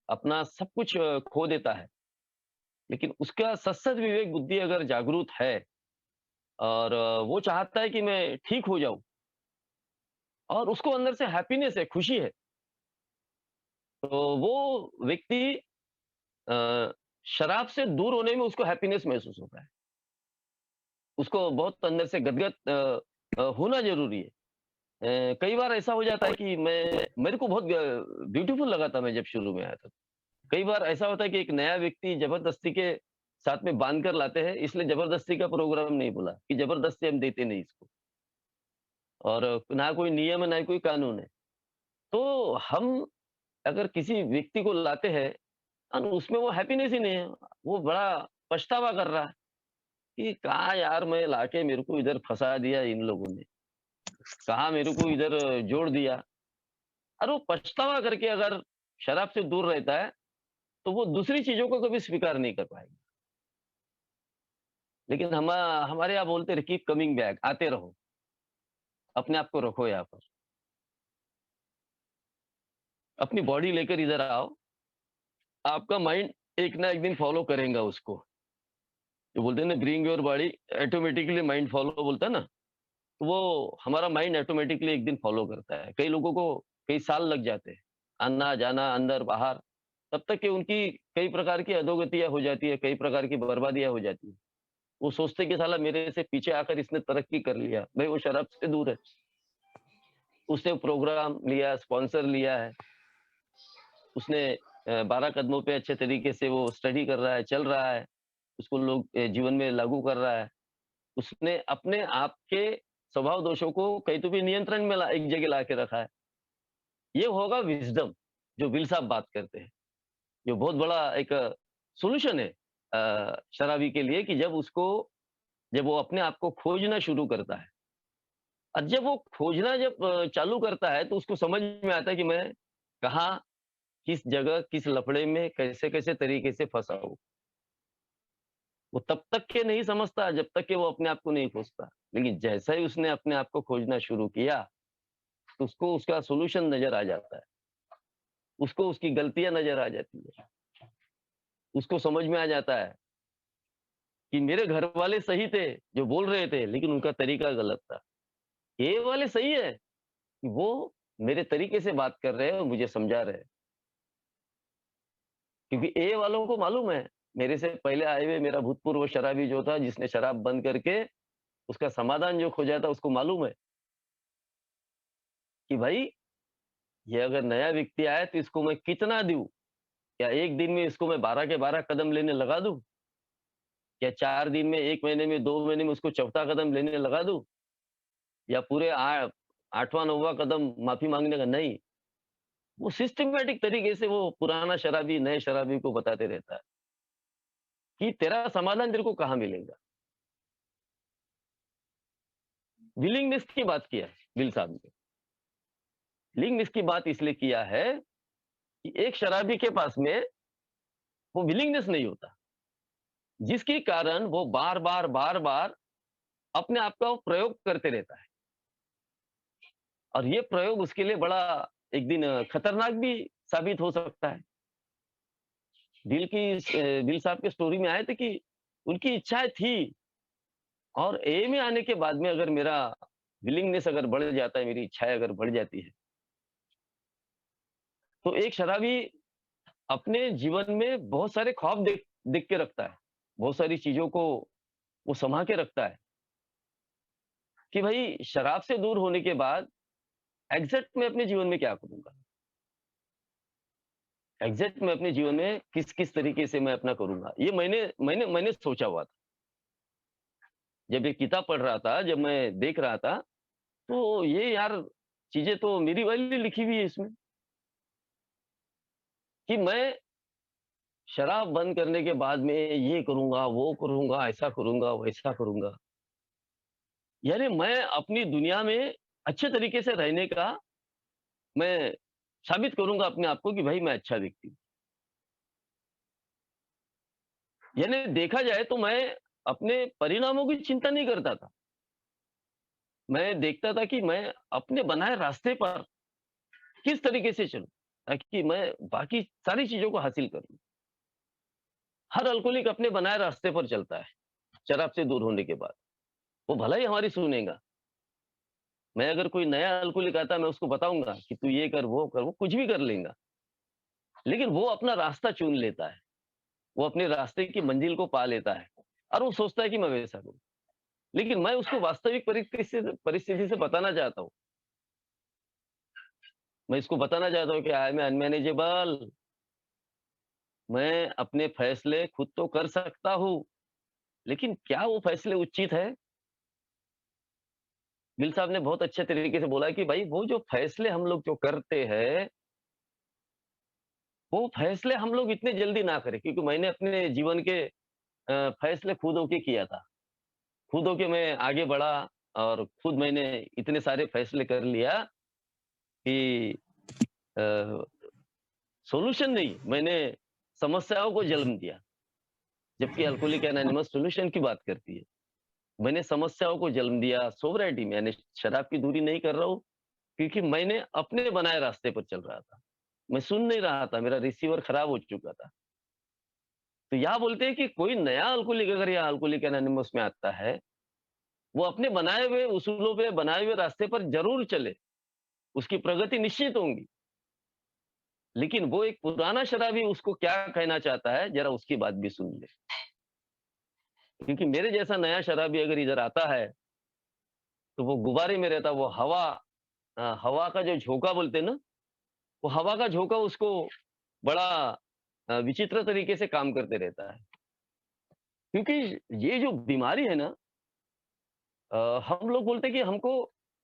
अपना सब कुछ खो देता है, लेकिन उसका सद्सद विवेक बुद्धि अगर जागरूक है और वो चाहता है कि मैं ठीक हो जाऊँ और उसको अंदर से हैप्पीनेस है, खुशी है, तो वो व्यक्ति अ, शराब से दूर होने में उसको हैप्पीनेस महसूस होता है। उसको बहुत अंदर से गदगद होना ज़रूरी है। कई बार ऐसा हो जाता है कि मेरे को बहुत ब्यूटीफुल लगा था मैं जब शुरू में आया था। कई बार ऐसा होता है कि एक नया व्यक्ति ज़बरदस्ती के साथ में बाँध कर लाते हैं, इसलिए ज़बरदस्ती का प्रोग्राम नहीं बोला कि ज़बरदस्ती हम देते नहीं इसको और ना कोई नियम है, ना ही कोई कानून है। तो हम अगर किसी व्यक्ति को लाते हैं और उसमें वो हैप्पीनेस ही नहीं है, वो बड़ा पछतावा कर रहा है कि कहाँ यार मैं लाके मेरे को इधर फँसा दिया इन लोगों ने, कहाँ मेरे को इधर जोड़ दिया और वो पछतावा करके अगर शराब से दूर रहता है, तो वो दूसरी चीज़ों को कभी स्वीकार नहीं कर पाएगा। लेकिन हमारे यहाँ बोलते हैं कीप कमिंग बैक आते रहो, अपने आप को रखो यहाँ पर। अपनी बॉडी लेकर इधर आओ, आपका माइंड एक ना एक दिन फॉलो करेगा उसको। जो बोलते हैं ना bring your body automatically mind follow बोलता है ना, तो वो हमारा माइंड ऑटोमैटिकली एक दिन फॉलो करता है। कई लोगों को कई साल लग जाते हैं, आना-जाना, अंदर-बाहर, तब तक कि उनकी कई प्रकार की अधोगतियाँ हो जाती है, कई प्रकार की बर्बादियाँ हो जाती है। वो सोचते हैं कि साला मेरे से पीछे आकर इसने तरक्की कर लिया। भाई वो शराब से दूर है। उसने प्रोग्राम लिया, स्पॉन्सर लिया है। उसने 12 कदमों पे अच्छे तरीके से वो स्टडी कर रहा है, चल रहा है। उसको लोग जीवन में लागू कर रहा है। उसने अपने आप के स्वभाव दोषों को कहीं तो भी नियंत्रण में एक जगह ला के रखा है। ये होगा विज़डम, जो विल साहब बात करते हैं। जो बहुत बड़ा एक सॉल्यूशन है शराबी के लिए कि जब वो अपने आप को खोजना शुरू करता है। और जब वो खोजना चालू करता है तो उसको समझ में आता है कि मैं कहाँ, किस जगह, किस लफड़े में कैसे-कैसे तरीके से फँसा हूँ। वो तब तक के नहीं समझता जब तक कि वो अपने आप को नहीं खोजता। लेकिन जैसा ही उसने अपने आप को खोजना शुरू किया, तो उसको उसका सॉल्यूशन नज़र आ जाता है। उसको उसकी गलतियाँ नज़र आ जाती है। उसको समझ में आ जाता है कि मेरे घर वाले सही थे, जो बोल रहे थे, लेकिन उनका तरीका गलत था। ए वाले सही है, कि वो मेरे तरीके से बात कर रहे हैं और मुझे समझा रहे हैं। क्योंकि ए वालों को मालूम है, मेरे से पहले आए हुए मेरा भूतपूर्व शराबी जो था, जिसने शराब बंद करके उसका समाधान जो खोजा था, उसको मालूम है कि भाई ये अगर नया व्यक्ति आया तो इसको मैं कितना दूँ? क्या 1 दिन में इसको मैं 12 के 12 कदम लेने लगा दूँ? क्या 4 दिन में, 1 महीने में, 2 महीने में उसको चौथा कदम लेने लगा दूँ? या पूरे 8वाँ 9वाँ कदम माफ़ी माँगने का? नहीं। वो सिस्टमैटिक तरीके से वो पुराना शराबी नए शराबी को बताते रहता है कि तेरा समाधान तेरे को कहाँ मिलेगा। विलिंगनेस की बात किया है विल साहब ने। विलिंगनेस की बात इसलिए किया है कि एक शराबी के पास में वो विलिंगनेस नहीं होता, जिसके कारण वो बार-बार, बार-बार अपने आप का वो प्रयोग करते रहता है और ये प्रयोग उसके लिए बड़ा एक दिन खतरनाक भी साबित हो सकता है। दिल साहब के स्टोरी में आए थे कि उनकी इच्छाएँ थी और ए में आने के बाद में अगर मेरा विलिंगनेस अगर बढ़ जाता है, मेरी इच्छाएँ अगर बढ़ जाती है, तो एक शराबी अपने जीवन में बहुत सारे ख्वाब देख देख के रखता है। बहुत सारी चीज़ों को वो सँमा के रखता है कि भई शराब से दूर होने के बाद एग्ज़ैक्ट मैं अपने जीवन में क्या करूँगा? एग्ज़ैक्ट मैं अपने जीवन में किस-किस तरीके से मैं अपना करूँगा? ये मैंने मैंने मैंने सोचा हुआ था। जब ये किताब पढ़ रहा था, जब मैं देख रहा था, तो ये यार चीज़ें तो मेरी वाली लिखी हुई है इसमें कि मैं शराब बंद करने के बाद में ये करूँगा, वो करूँगा, ऐसा करूँगा, वैसा करूँगा। यानी मैं अपनी दुनिया में अच्छे तरीके से रहने का मैं साबित करूँगा अपने आप को कि भाई मैं अच्छा व्यक्ति हूँ। यानी देखा जाए तो मैं अपने परिणामों की चिंता नहीं करता था। मैं देखता था कि मैं अपने बनाए रास्ते पर किस तरीके से चलूँ, ताकि मैं बाकी सारी चीज़ों को हासिल कर लूँ। हर अल्कोहलिक अपने बनाए रास्ते पर चलता है, शराब से दूर होने के बाद। वो भला ही हमारी सुनेगा। मैं अगर कोई नया अल्कोहलिक आता है, मैं उसको बताऊँगा कि तू ये कर, वो कुछ भी कर लेगा। लेकिन वो अपना रास्ता चुन लेता है। वो अपने रास्ते की मंजिल को पा लेता है और वो सोचता है कि मैं वैसा करूँ। लेकिन मैं उसको वास्तविक परिस्थिति से बताना चाहता हूँ। मैं इसको बताना चाहता हूँ कि आई एम अनमैनेजेबल। मैं अपने फैसले खुद तो कर सकता हूँ, लेकिन क्या वो फैसले उचित है? बिल साहब ने बहुत अच्छे तरीके से बोला कि भाई वो जो फैसले हम लोग जो करते हैं, वो फैसले हम लोग इतने जल्दी ना करें क्योंकि मैंने अपने जीवन के फैसले खुद होके किया था। खुद होके मैं आगे बढ़ा और खुद मैंने इतने सारे फैसले कर लिया कि अ, सॉल्यूशन नहीं, मैंने समस्याओं को जन्म दिया। जबकि अल्कोहलिक एनोनिमस सॉल्यूशन की बात करती है। मैंने समस्याओं को जन्म दिया सोब्रिटी में, यानी शराब की दूरी नहीं कर रहा हूँ क्योंकि मैंने अपने बनाए रास्ते पर चल रहा था। मैं सुन नहीं रहा था, मेरा रिसीवर खराब हो चुका था। तो यहाँ बोलते हैं कि कोई नया अल्कोहलिक अगर यहाँ अल्कोहलिक एनोनिमस में आता है, वो अपने बनाए हुए उसूलों पे, बनाए हुए रास्ते पर ज़रूर चले, उसकी प्रगति निश्चित होंगी। लेकिन वो एक पुराना शराबी उसको क्या कहना चाहता है, ज़रा उसकी बात भी सुन ले। क्योंकि मेरे जैसा नया शराबी अगर इधर आता है, तो वो गुब्बारे में रहता, वो हवा का जो झोंका बोलते हैं ना, वो हवा का झोंका उसको बड़ा विचित्र तरीके से काम करते रहता है। क्योंकि ये जो बीमारी है ना, हम लोग बोलते हैं कि हमको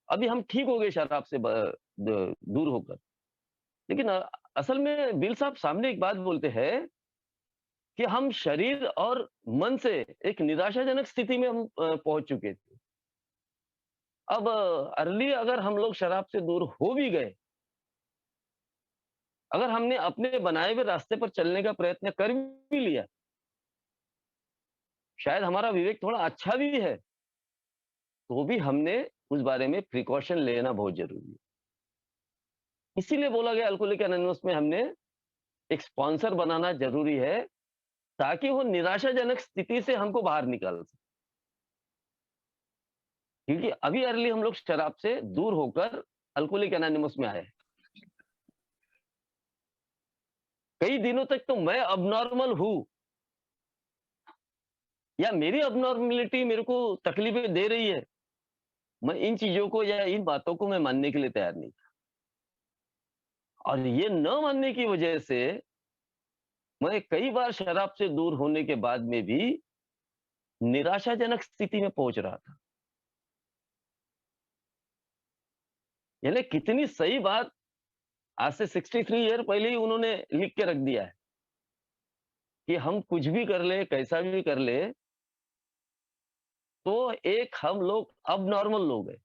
अभी हम ठीक हो गए शराब से दूर होकर। लेकिन असल में बिल साहब सामने एक बात बोलते हैं कि हम शरीर और मन से एक निराशाजनक स्थिति में हम पहुंच चुके थे। अब अर्ली अगर हम लोग शराब से दूर हो भी गए, अगर हमने अपने बनाए हुए रास्ते पर चलने का प्रयत्न कर भी लिया, शायद हमारा विवेक थोड़ा अच्छा भी है, तो भी हमने उस बारे में प्रिकॉशन लेना बहुत ज़रूरी है। इसीलिए बोला गया अल्कोहलिक एनोनिमस में हमने एक स्पॉन्सर बनाना ज़रूरी है ताकि वो निराशाजनक स्थिति से हमको बाहर निकाल सके। क्योंकि अभी अर्ली हम लोग शराब से दूर होकर अल्कोहलिक एनोनिमस में आए हैं। कई दिनों तक तो मैं अबनॉर्मल हूँ या मेरी अबनॉर्मैलिटी मेरे को तकलीफें दे रही है, मैं इन चीज़ों को या इन बातों को मैं मानने के लिए तैयार नहीं था। और ये न मानने की वजह से मैं कई बार शराब से दूर होने के बाद में भी निराशाजनक स्थिति में पहुँच रहा था। यानी कितनी सही बात आज से 63 ईयर पहले ही उन्होंने लिख के रख दिया है कि हम कुछ भी कर ले, कैसा भी कर ले, तो एक हम लोग अब नॉर्मल लोग हैं।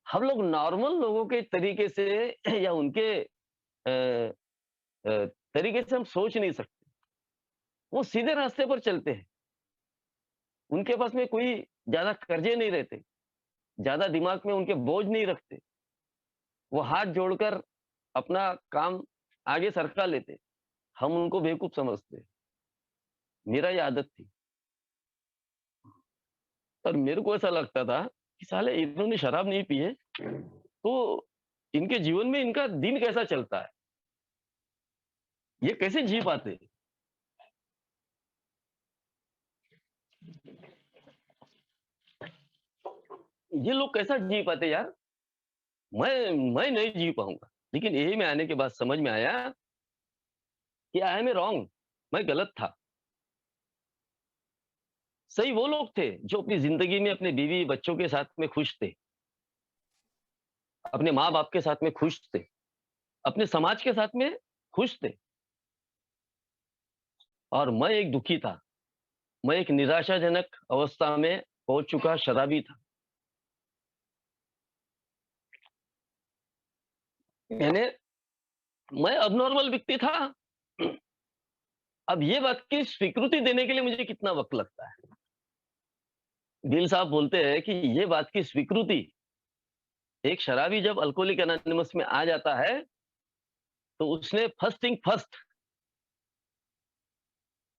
हम लोग नॉर्मल लोगों के तरीके से या उनके अ तरीके से हम सोच नहीं सकते। वो सीधे रास्ते पर चलते हैं। उनके पास में कोई ज़्यादा कर्जे नहीं रहते, ज़्यादा दिमाग में उनके बोझ नहीं रखते। वो हाथ जोड़कर अपना काम आगे सरका लेते। हम उनको बेवकूफ़ समझते। मेरा ये आदत थी। और मेरे को ऐसा लगता था कि साले इन्होंने शराब नहीं पी है, तो इनके जीवन में इनका दिन कैसा चलता है? ये कैसे जी पाते? ये लोग कैसा जी पाते यार? मैं नहीं जी पाऊँगा। लेकिन यही में आने के बाद समझ में आया कि आई एम ए रॉन्ग, मैं गलत था। सही वो लोग थे जो अपनी ज़िंदगी में अपने बीवी-बच्चों के साथ में खुश थे, अपने माँ-बाप के साथ में खुश थे, अपने समाज के साथ में खुश थे और मैं एक दुखी था। मैं एक निराशाजनक अवस्था में पहुँच चुका शराबी था। मैंने मैं अबनॉर्मल व्यक्ति था। अब ये बात की स्वीकृति देने के लिए मुझे कितना वक़्त लगता है। गिल साहब बोलते हैं कि ये बात की स्वीकृति एक शराबी जब अल्कोहलिक एनोनिमस में आ जाता है, तो उसने फर्स्ट थिंग फर्स्ट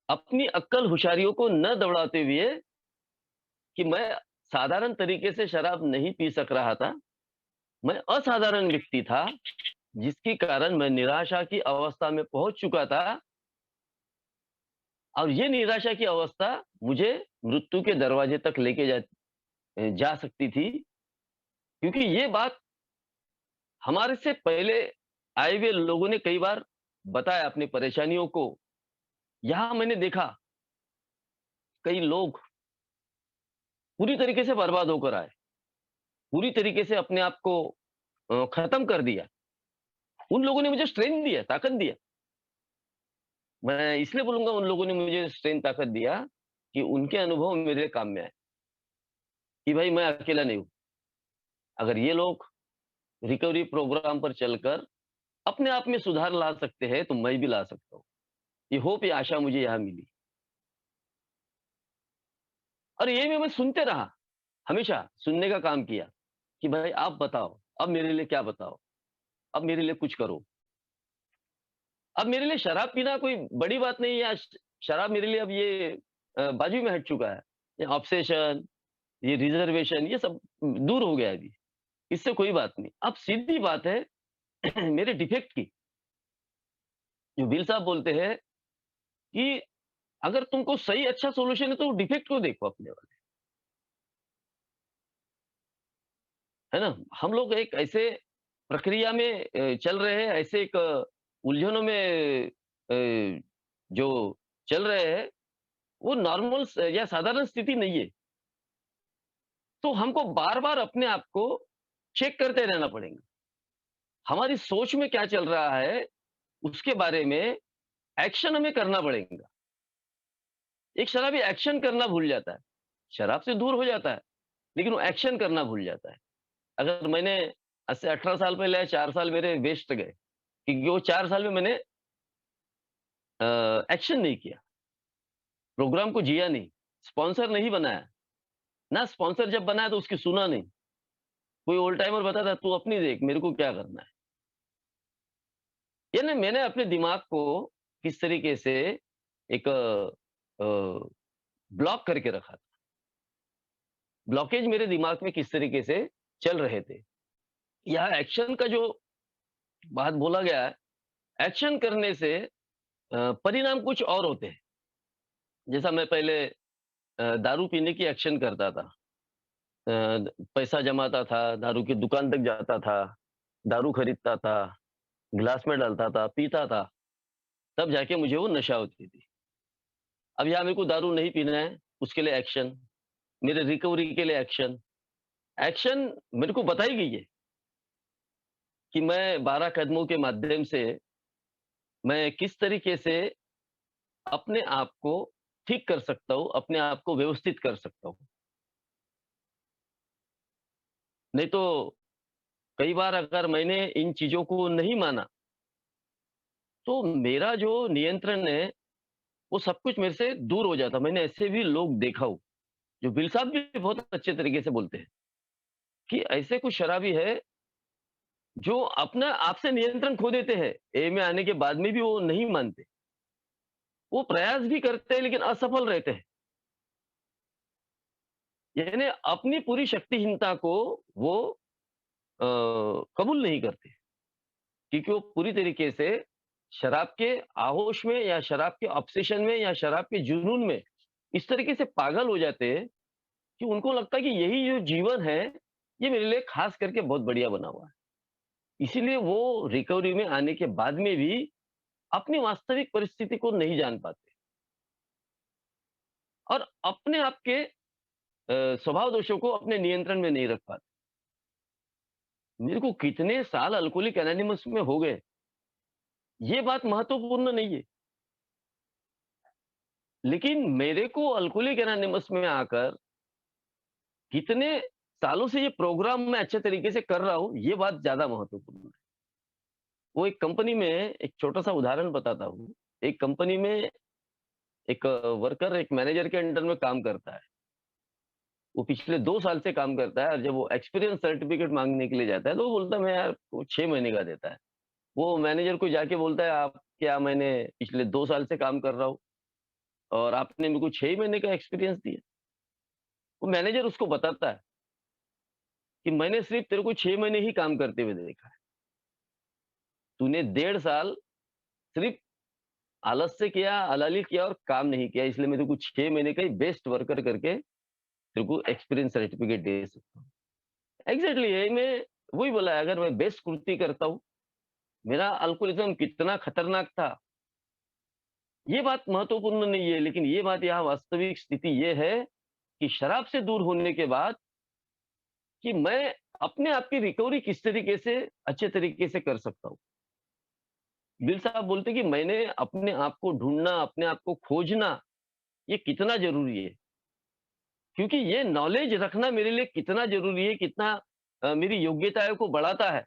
अपनी अक्ल होशियारियों को न दौड़ाते हुए कि मैं साधारण तरीके से शराब नहीं पी सक रहा था। मैं असाधारण व्यक्ति था, जिसके कारण मैं निराशा की अवस्था में पहुँच चुका था और ये निराशा की अवस्था मुझे मृत्यु के दरवाजे तक लेके जा सकती थी, क्योंकि ये बात हमारे से पहले आए हुए लोगों ने कई बार बताया अपनी परेशानियों को। यहाँ मैंने देखा कई लोग पूरी तरीके से बर्बाद होकर आए, पूरी तरीके से अपने आप को खत्म कर दिया। उन लोगों ने मुझे स्ट्रेंथ दिया, ताकत दिया। मैं इसलिए बोलूँगा उन लोगों ने मुझे स्ट्रेंथ ताकत दिया कि उनके अनुभव मेरे काम में आए, कि भाई मैं अकेला नहीं हूँ। अगर ये लोग रिकवरी प्रोग्राम पर चलकर अपने आप में सुधार ला सकते हैं, तो मैं भी ला सकता हूँ। ये होप, ये आशा मुझे यहाँ मिली और ये भी मैं सुनते रहा, हमेशा सुनने का काम किया कि भाई आप बताओ, अब मेरे लिए क्या बताओ? अब मेरे लिए कुछ करो। अब मेरे लिए शराब पीना कोई बड़ी बात नहीं है। शराब मेरे लिए अब ये बाजू में हट चुका है। ये ऑब्सेशन, ये रिज़र्वेशन, ये सब दूर हो गया है अभी। इससे कोई बात नहीं। अब सीधी बात है मेरे डिफेक्ट की। जो बिल साहब बोलते हैं कि अगर तुमको सही अच्छा सॉल्यूशन है तो डिफेक्ट को देखो अपने वाले, है ना? हम लोग एक ऐसे प्रक्रिया में चल रहे हैं, ऐसे एक उलझनों में जो चल रहे हैं, वो नॉर्मल या साधारण स्थिति नहीं है। तो हमको बार-बार अपने आप को चेक करते रहना पड़ेगा। हमारी सोच में क्या चल रहा है, उसके बारे में एक्शन हमें करना पड़ेगा। एक शराबी एक्शन करना भूल जाता है। शराब से दूर हो जाता है, लेकिन वो एक्शन करना भूल जाता है। अगर मैंने आज से 18 साल पहले 4 साल मेरे वेस्ट गए, क्योंकि वो 4 साल में मैंने एक्शन नहीं किया, प्रोग्राम को जिया नहीं, स्पॉन्सर नहीं बनाया। ना स्पॉन्सर जब बनाया तो उसकी सुना नहीं। कोई ओल्ड टाइमर बताता तू अपनी देख, मेरे को क्या करना है। यानी मैंने अपने दिमाग को किस तरीके से एक ब्लॉक करके रखा था। ब्लॉकेज मेरे दिमाग में किस तरीके से चल रहे थे। यहाँ एक्शन का जो बात बोला गया है, एक्शन करने से परिणाम कुछ और होते हैं। जैसा मैं पहले दारू पीने की एक्शन करता था। पैसा जमाता था, दारू की दुकान तक जाता था, दारू खरीदता था, गिलास में डालता था, पीता था, तब जाके मुझे वो नशा होती थी। अब यहाँ मेरे को दारू नहीं पीना है, उसके लिए एक्शन, मेरे रिकवरी के लिए एक्शन। एक्शन मेरे को बताई गई है कि मैं 12 कदमों के माध्यम से मैं किस तरीके से अपने आप को ठीक कर सकता हूँ, अपने आप को व्यवस्थित कर सकता हूँ। नहीं तो कई बार अगर मैंने इन चीज़ों को नहीं माना, तो मेरा जो नियंत्रण है, वो सब कुछ मेरे से दूर हो जाता। मैंने ऐसे भी लोग देखा हो, जो बिल साहब भी बहुत अच्छे तरीके से बोलते हैं कि ऐसे कुछ शराबी है, जो अपना आप से नियंत्रण खो देते हैं। ए में आने के बाद में भी वो नहीं मानते। वो प्रयास भी करते हैं लेकिन असफल रहते हैं। यानी अपनी पूरी शक्तिहीनता को वो कबूल नहीं करते, क्योंकि वो पूरी तरीके से शराब के आहोश में या शराब के ऑब्सेशन में या शराब के जुनून में इस तरीके से पागल हो जाते हैं कि उनको लगता है कि यही जो जीवन है, ये मेरे लिए खास करके बहुत बढ़िया बना हुआ है। इसीलिए वो रिकवरी में आने के बाद में भी अपनी वास्तविक परिस्थिति को नहीं जान पाते और अपने आप के स्वभाव दोषों को अपने नियंत्रण में नहीं रख पाते। मेरे को कितने साल अल्कोहलिक एनोनिमस में हो गए, ये बात महत्वपूर्ण नहीं है। लेकिन मेरे को अल्कोहलिक एनोनिमस में आकर कितने सालों से ये प्रोग्राम मैं अच्छे तरीके से कर रहा हूँ, ये बात ज़्यादा महत्वपूर्ण है। वो एक कंपनी में एक छोटा-सा उदाहरण बताता हूँ। एक कंपनी में एक वर्कर एक मैनेजर के अंडर में काम करता है। वो पिछले 2 साल से काम करता है और जब वो एक्सपीरियंस सर्टिफिकेट माँगने के लिए जाता है, तो वो बोलता है, "मैं यार" वो 6 महीने का देता है। वो मैनेजर को जाके बोलता है, "आप क्या मैंने पिछले 2 साल से काम कर रहा हूँ और आपने मेरे को 6 महीने का एक्सपीरियंस दिया।" वो मैनेजर उसको बताता है कि, "मैंने सिर्फ़ तेरे को 6 महीने ही काम करते हुए देखा है। तूने 1.5 साल सिर्फ़ आलस से किया, आलाली किया और काम नहीं किया, इसलिए मैं तेरे को 6 महीने का ही बेस्ट वर्कर करके तेरे को एक्सपीरियंस सर्टिफिकेट दे सकता हूँ।" एग्ज़ैक्टली यही मैं वही बोला है, अगर मैं बेस्ट कुर्ती करता हूँ, मेरा अल्कोहलिज़्म कितना खतरनाक था, ये बात महत्वपूर्ण नहीं है, लेकिन ये बात यहाँ वास्तविक स्थिति ये है कि शराब से दूर होने के बाद कि मैं अपने आप की रिकवरी किस तरीके से अच्छे तरीके से कर सकता हूँ। बिल साहब बोलते हैं कि मैंने अपने आप को ढूँढना, अपने आप को खोजना, ये कितना ज़रूरी है। क्योंकि ये नॉलेज रखना मेरे लिए कितना ज़रूरी है, कितना मेरी योग्यताओं को बढ़ाता है।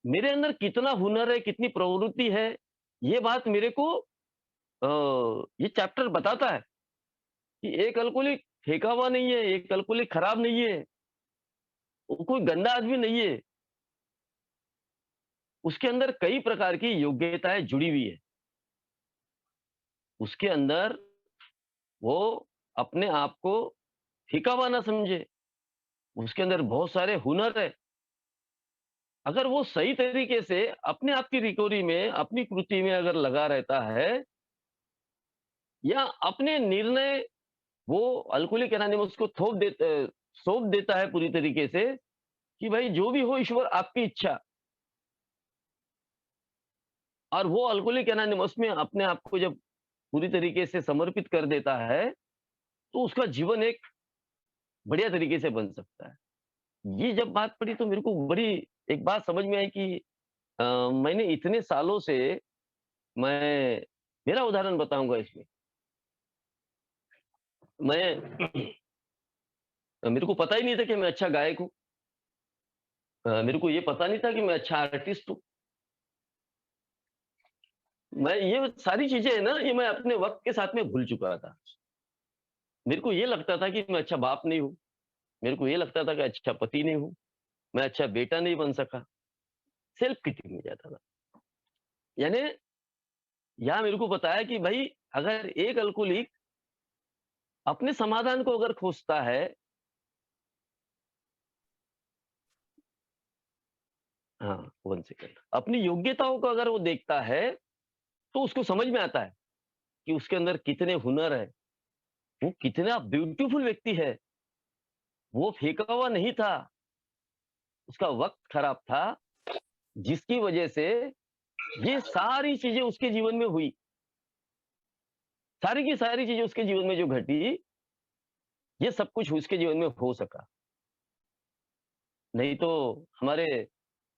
मेरे अंदर कितना हुनर है, कितनी प्रवृत्ति है, ये बात मेरे को ये चैप्टर बताता है कि एक अल्कोहलिक फेंका हुआ नहीं है, एक अल्कोहलिक खराब नहीं है, वो कोई गंदा आदमी नहीं है। उसके अंदर कई प्रकार की योग्यताएँ जुड़ी हुई है। उसके अंदर वो अपने आप को फेंका हुआ ना समझे, उसके अंदर बहुत सारे हुनर है। अगर वो सही तरीके से अपने आप की रिकवरी में, अपनी कृति में अगर लगा रहता है या अपने निर्णय वो अल्कोहलिक एनोनिमस को सौंप देता है पूरी तरीके से कि भाई जो भी हो ईश्वर आपकी इच्छा। और वो अल्कोहलिक एनोनिमस में अपने आप को जब पूरी तरीके से समर्पित कर देता है, तो उसका जीवन एक बढ़िया तरीके से बन सकता है। ये जब बात पड़ी तो मेरे को बड़ी एक बात समझ में आई कि मैंने इतने सालों से मैं मेरा उदाहरण बताऊँगा इसमें। मैं मेरे को पता ही नहीं था कि मैं अच्छा गायक हूँ। मेरे को ये पता नहीं था कि मैं अच्छा आर्टिस्ट हूँ। मैं ये सारी चीज़ें है ना, ये मैं अपने वक़्त के साथ में भूल चुका था। मेरे को ये लगता था कि मैं अच्छा बाप नहीं हूँ, मेरे को ये लगता था कि अच्छा पति नहीं हूँ, मैं अच्छा बेटा नहीं बन सका, सेल्फ पिटी में जाता था। यानी यहाँ मेरे को बताया कि भाई अगर एक अल्कोहलिक अपने समाधान को अगर खोजता है, हाँ, 1 सेकंड, अपनी योग्यताओं को अगर वो देखता है, तो उसको समझ में आता है कि उसके अंदर कितने हुनर है, वो कितना ब्यूटीफुल व्यक्ति है, वो फेंका हुआ नहीं था, उसका वक़्त खराब था, जिसकी वजह से ये सारी चीज़ें उसके जीवन में हुई। सारी की सारी चीज़ें उसके जीवन में जो घटी, ये सब कुछ उसके जीवन में हो सका। नहीं तो हमारे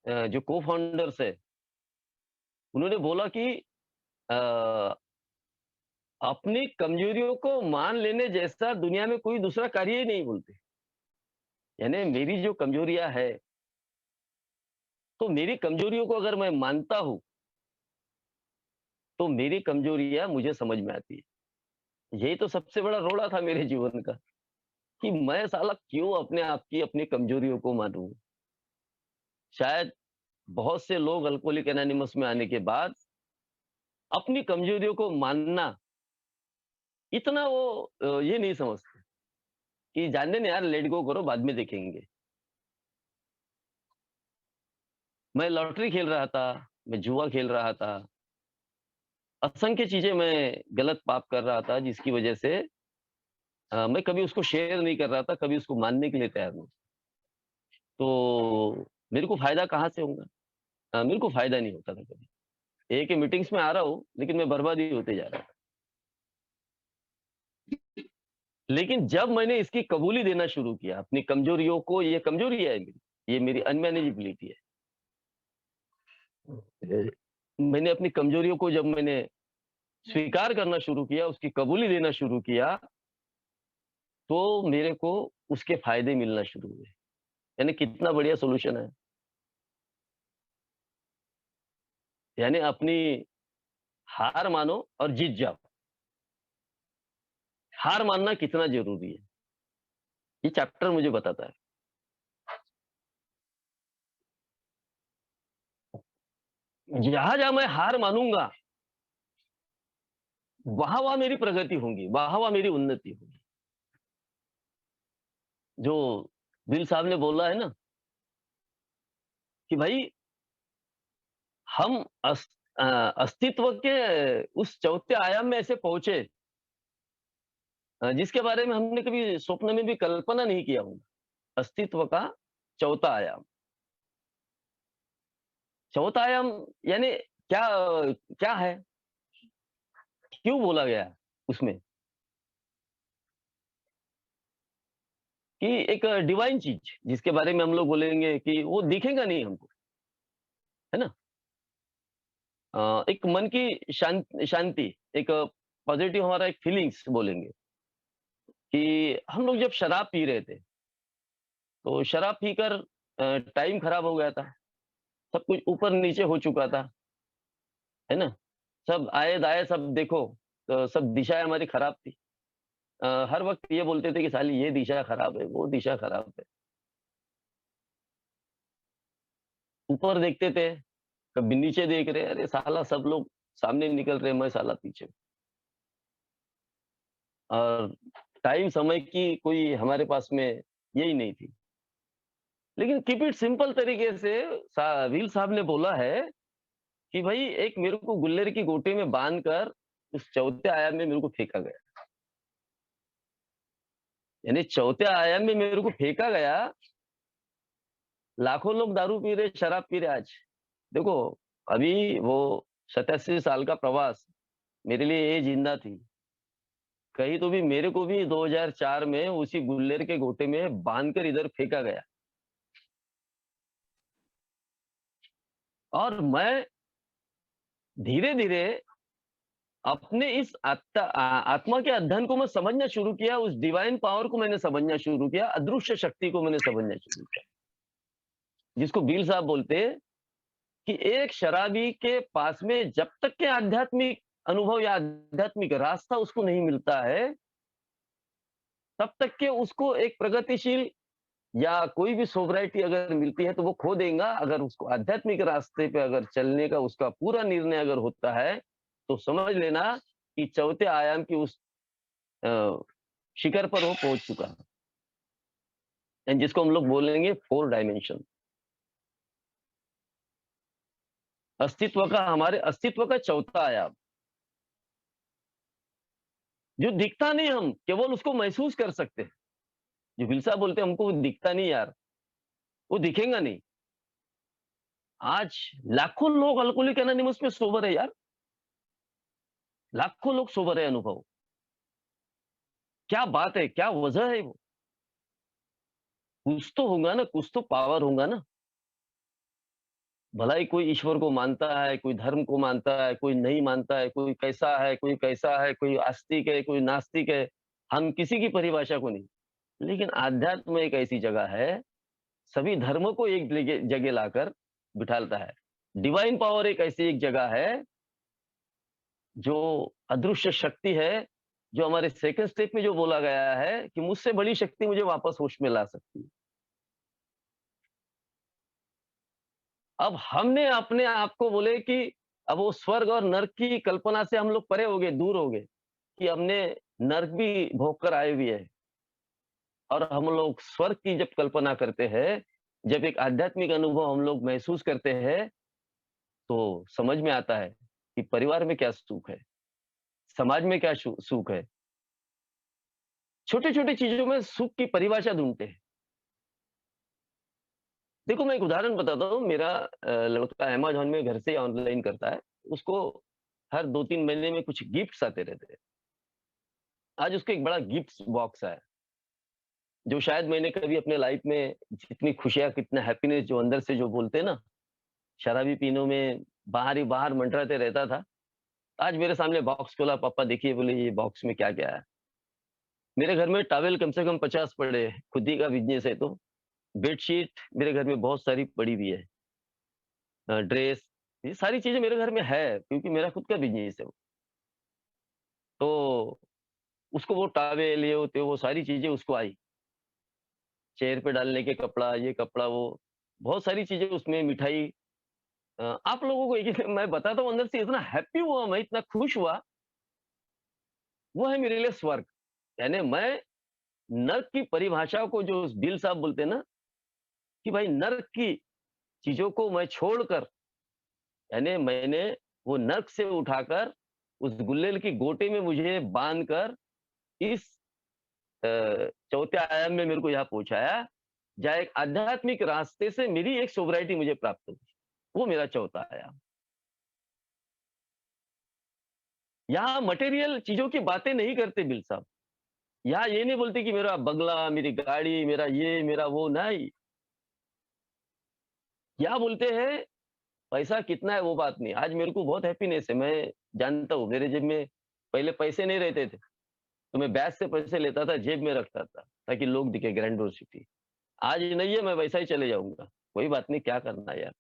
जो को-फाउंडर्स हैं, उन्होंने बोला कि अ, अपनी कमजोरियों को मान लेने जैसा दुनिया में कोई दूसरा कार्य ही नहीं बोलते। यानी मेरी जो कमजोरियाँ है, तो मेरी कमजोरियों को अगर मैं मानता हूँ, तो मेरी कमजोरियाँ मुझे समझ में आती है। यही तो सबसे बड़ा रोड़ा था मेरे जीवन का, कि मैं साला क्यों अपने आप की अपनी कमजोरियों को मानूँ? शायद बहुत से लोग अल्कोहलिक एनोनिमस में आने के बाद अपनी कमजोरियों को मानना इतना वो ये नहीं समझते कि जानने नहीं यार, लेट गो करो, बाद में देखेंगे। मैं लॉटरी खेल रहा था, मैं जुआ खेल रहा था, असंख्य चीज़ें मैं गलत पाप कर रहा था, जिसकी वजह से मैं कभी उसको शेयर नहीं कर रहा था, कभी उसको मानने के लिए तैयार नहीं। तो मेरे को फ़ायदा कहाँ से होगा? मेरे को फ़ायदा नहीं होता था कभी। एक ही मीटिंग्स में आ रहा हूँ, लेकिन मैं बर्बाद ही होते जा रहा था। लेकिन जब मैंने इसकी कबूली देना शुरू किया, अपनी कमजोरियों को, ये कमजोरी है मेरी, ये मेरी अनमैनेजेबिलिटी है। मैंने अपनी कमजोरियों को जब मैंने स्वीकार करना शुरू किया, उसकी कबूली देना शुरू किया, तो मेरे को उसके फ़ायदे मिलना शुरू हुए। यानी कितना बढ़िया सॉल्यूशन है। यानी अपनी हार मानो और जीत जाओ। हार मानना कितना ज़रूरी है, ये चैप्टर मुझे बताता है। जहाँ-जहाँ मैं हार मानूँगा, वहाँ-वहाँ मेरी प्रगति होंगी, वहाँ-वहाँ मेरी उन्नति होगी। जो बिल साहब ने बोला है ना कि भाई हम अस्तित्व के उस चौथे आयाम में ऐसे पहुँचे जिसके बारे में हमने कभी स्वप्न में भी कल्पना नहीं किया होगा। अस्तित्व का चौथा आयाम। चौथा आयाम यानी क्या क्या है? क्यों बोला गया उसमें? कि एक डिवाइन चीज़ जिसके बारे में हम लोग बोलेंगे कि वो दिखेगा नहीं हमको, है ना? एक मन की शांति, एक पॉज़िटिव हमारा एक फीलिंग्स बोलेंगे कि हम लोग जब शराब पी रहे थे, तो शराब पीकर टाइम खराब हो गया था। सब कुछ ऊपर-नीचे हो चुका था, है ना? सब आए-दाए सब देखो, तो सब दिशाएँ हमारी खराब थी। हर वक़्त ये बोलते थे कि साली ये दिशा खराब है, वो दिशा खराब है। ऊपर देखते थे, कभी नीचे देख रहे, अरे साला सब लोग सामने निकल रहे, मैं साला पीछे। और टाइम समय की कोई हमारे पास में यही नहीं थी। लेकिन कीप इट सिंपल तरीके से व्हील साहब ने बोला है कि भई एक मेरे को गुल्लर की गोटी में बाँधकर उस चौथे आयाम में मेरे को फेंका गया। यानी चौथे आयाम में मेरे को फेंका गया, लाखों लोग दारू पी रहे, शराब पी रहे आज। देखो, अभी वो 87 साल का प्रवास मेरे लिए ये ज़िंदा थी। कहीं तो भी मेरे को भी 2004 में उसी गुल्लर के गोटे में बाँधकर इधर फेंका गया और मैं धीरे-धीरे अपने इस आत्मा के अध्ययन को मैं समझना शुरू किया, उस डिवाइन पावर को मैंने समझना शुरू किया, अदृश्य शक्ति को मैंने समझना शुरू किया। जिसको बील साहब बोलते हैं कि एक शराबी के पास में जब तक के आध्यात्मिक अनुभव या आध्यात्मिक रास्ता उसको नहीं मिलता है, तब तक के उसको एक प्रगतिशील या कोई भी सोब्राइटी अगर मिलती है तो वो खो देगा। अगर उसको आध्यात्मिक रास्ते पे अगर चलने का उसका पूरा निर्णय अगर होता है, तो समझ लेना कि चौथे आयाम की उस अ, शिखर पर वो पहुँच चुका है। एंड जिसको हम लोग बोलेंगे 4 डायमेंशन। अस्तित्व का, हमारे अस्तित्व का चौथा आयाम, जो दिखता नहीं, हम केवल उसको महसूस कर सकते हैं। जो बिल साहब बोलते हैं हमको वो दिखता नहीं यार, वो दिखेगा नहीं। आज लाखों लोग अल्कोहलिक एनोनिमस में सोबर है यार, लाखों लोग सोबर है अनुभव। क्या बात है, क्या वजह है वो? कुछ तो होगा ना, कुछ तो पावर होगा ना। भला ही कोई ईश्वर को मानता है, कोई धर्म को मानता है, कोई नहीं मानता है, कोई कैसा है, कोई कैसा है, कोई आस्तिक है, कोई नास्तिक है। हम किसी की परिभाषा को नहीं, लेकिन आध्यात्म एक ऐसी जगह है, सभी धर्मों को एक जगह जगह लाकर बिठालता है। डिवाइन पावर एक ऐसी एक जगह है, जो अदृश्य शक्ति है, जो हमारे सेकंड स्टेप में जो बोला गया है कि मुझसे बड़ी शक्ति मुझे वापस होश में ला सकती है। अब हमने अपने आप को बोले कि अब वो स्वर्ग और नर्क की कल्पना से हम लोग परे हो गए, दूर हो गए, कि हमने नर्क भी भोग कर आए हुए हैं। और हम लोग स्वर्ग की जब कल्पना करते हैं, जब एक आध्यात्मिक अनुभव हम लोग महसूस करते हैं, तो समझ में आता है कि परिवार में क्या सुख है, समाज में क्या सुख है। छोटे-छोटे चीज़ों में सुख की परिभाषा ढूँढते हैं। देखो मैं एक उदाहरण बताता हूँ, मेरा लड़का अमेज़न में घर से ऑनलाइन करता है। उसको हर 2-3 महीने में कुछ गिफ्ट्स आते रहते हैं। आज उसको एक बड़ा गिफ्ट्स बॉक्स आया, जो शायद मैंने कभी अपने लाइफ में जितनी खुशियाँ, कितना हैप्पीनेस जो अंदर से जो बोलते हैं ना, शराबी पीनों में बाहर ही बाहर मंडराते रहता था। आज मेरे सामने बॉक्स खोला, पापा देखिए, बोले ये बॉक्स में क्या-क्या है? मेरे घर में टॉवेल कम से कम 50 पड़े हैं, खुद ही का बिज़नेस है तो। बेडशीट मेरे घर में बहुत सारी पड़ी हुई है। ड्रेस, ये सारी चीज़ें मेरे घर में है, क्योंकि मेरा खुद का बिज़नेस है वो। तो उसको वो टॉवेल, ये होते वो सारी चीज़ें उसको आई। चेयर पे डालने के कपड़ा, ये कपड़ा, वो बहुत सारी चीज़ें उसमें, मिठाई। आप लोगों को एक मैं बताता हूँ, अंदर से इतना हैप्पी हुआ मैं, इतना खुश हुआ, वो है मेरे लिए स्वर्ग। यानी मैं नर्क की परिभाषा को, जो बिल साहब बोलते हैं ना, कि भाई नर्क की चीज़ों को मैं छोड़कर, यानी मैंने वो नर्क से उठाकर उस गुल्लेल की गोटे में मुझे बाँधकर इस अ, चौथे आयाम में मेरे को यहाँ पहुँचाया, जहाँ एक आध्यात्मिक रास्ते से मेरी एक सोब्राइटी मुझे प्राप्त हुई। वो मेरा चौथा आयाम। यहाँ मटेरियल चीज़ों की बातें नहीं करते बिल साहब। यहाँ ये नहीं बोलते कि मेरा बंगला, मेरी गाड़ी, मेरा ये, मेरा वो, नहीं। यहाँ बोलते हैं पैसा कितना है वो बात नहीं। आज मेरे को बहुत हैप्पीनेस है, मैं जानता हूँ मेरे जेब में पहले पैसे नहीं रहते थे, तो मैं बैग से पैसे लेता था, जेब में रखता था, ताकि लोग दिखे, ग्रैंडोर सिटी। आज नहीं है, मैं वैसा ही चले जाऊँगा। कोई बात नहीं, क्या करना है यार,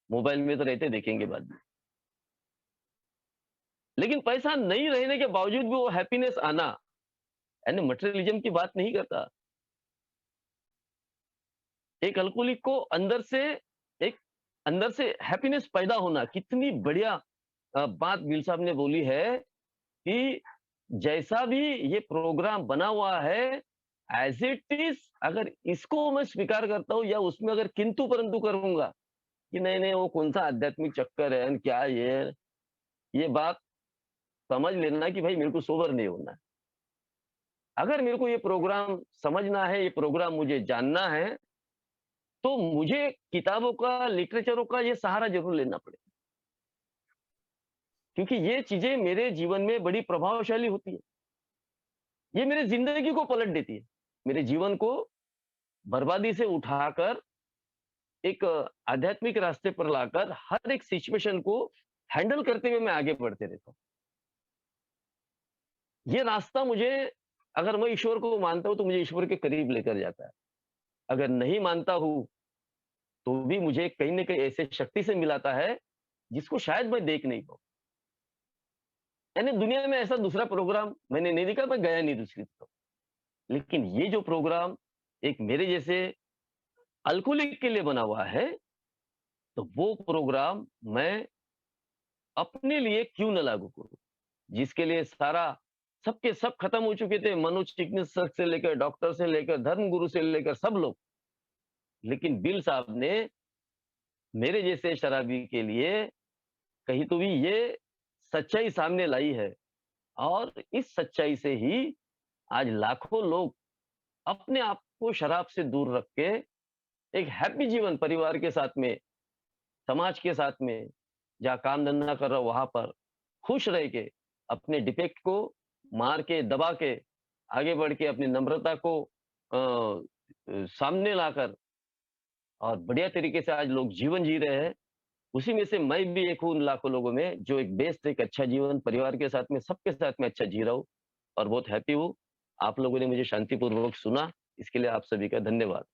मोबाइल में तो रहते, देखेंगे बाद में। लेकिन पैसा नहीं रहने के बावजूद भी वो हैप्पीनेस आना, यानी मटेरियलिज़्म की बात नहीं करता। एक अल्कोहलिक को एक अंदर से हैप्पीनेस पैदा होना, कितनी बढ़िया बात बिल साहब ने बोली है कि जैसा भी ये प्रोग्राम बना हुआ है, एज़ इट इज़, अगर इसको मैं स्वीकार करता हूँ या उसमें अगर किंतु-परंतु करूँगा कि नहीं-नहीं वो कौन-सा आध्यात्मिक चक्कर है, क्या ये बात समझ लेना कि भाई मेरे को सोबर नहीं होना है। अगर मेरे को ये प्रोग्राम समझना है, ये प्रोग्राम मुझे जानना है, तो मुझे किताबों का, लिटरेचरों का ये सहारा ज़रूर लेना पड़ेगा। क्योंकि ये चीज़ें मेरे जीवन में बड़ी प्रभावशाली होती है। ये मेरी ज़िंदगी को पलट देती है। मेरे जीवन को बर्बादी से उठाकर एक आध्यात्मिक रास्ते पर लाकर हर एक सिचुएशन को हैंडल करते हुए मैं आगे बढ़ते रहता हूँ। ये रास्ता मुझे, अगर मैं ईश्वर को मानता हूँ तो मुझे ईश्वर के करीब लेकर जाता है। अगर नहीं मानता हूँ, तो भी मुझे कहीं न कहीं ऐसे शक्ति से मिलाता है, जिसको शायद मैं देख नहीं पाऊँ। यानी दुनिया में ऐसा दूसरा प्रोग्राम मैंने नहीं देखा, मैं गया नहीं दूसरी तरफ। लेकिन ये जो प्रोग्राम एक मेरे जैसे अल्कोहलिक के लिए बना हुआ है, तो वो प्रोग्राम मैं अपने लिए क्यों ना लागू करूँ? जिसके लिए सारा सबके सब खत्म हो चुके थे, मनोचिकित्सक से लेकर, डॉक्टर से लेकर, धर्मगुरु से लेकर सब लोग। लेकिन बिल साहब ने मेरे जैसे शराबी के लिए कहीं तो भी ये सच्चाई सामने लाई है और इस सच्चाई से ही आज लाखों लोग अपने आप को शराब से दूर रख के एक हैप्पी जीवन परिवार के साथ में, समाज के साथ में, जहाँ काम-धंधा कर रहा हूँ वहाँ पर, खुश रह के, अपने डिफेक्ट को मार के, दबा के, आगे बढ़ के अपनी नम्रता को सामने लाकर और बढ़िया तरीके से आज लोग जीवन जी रहे हैं। उसी में से मैं भी एक हूँ उन लाखों लोगों में जो एक बेस्ट एक अच्छा जीवन परिवार के साथ में, सबके साथ में अच्छा जी रहा हूँ और बहुत हैप्पी हूँ। आप लोगों ने मुझे शांतिपूर्वक सुना, इसके लिए आप सभी का धन्यवाद।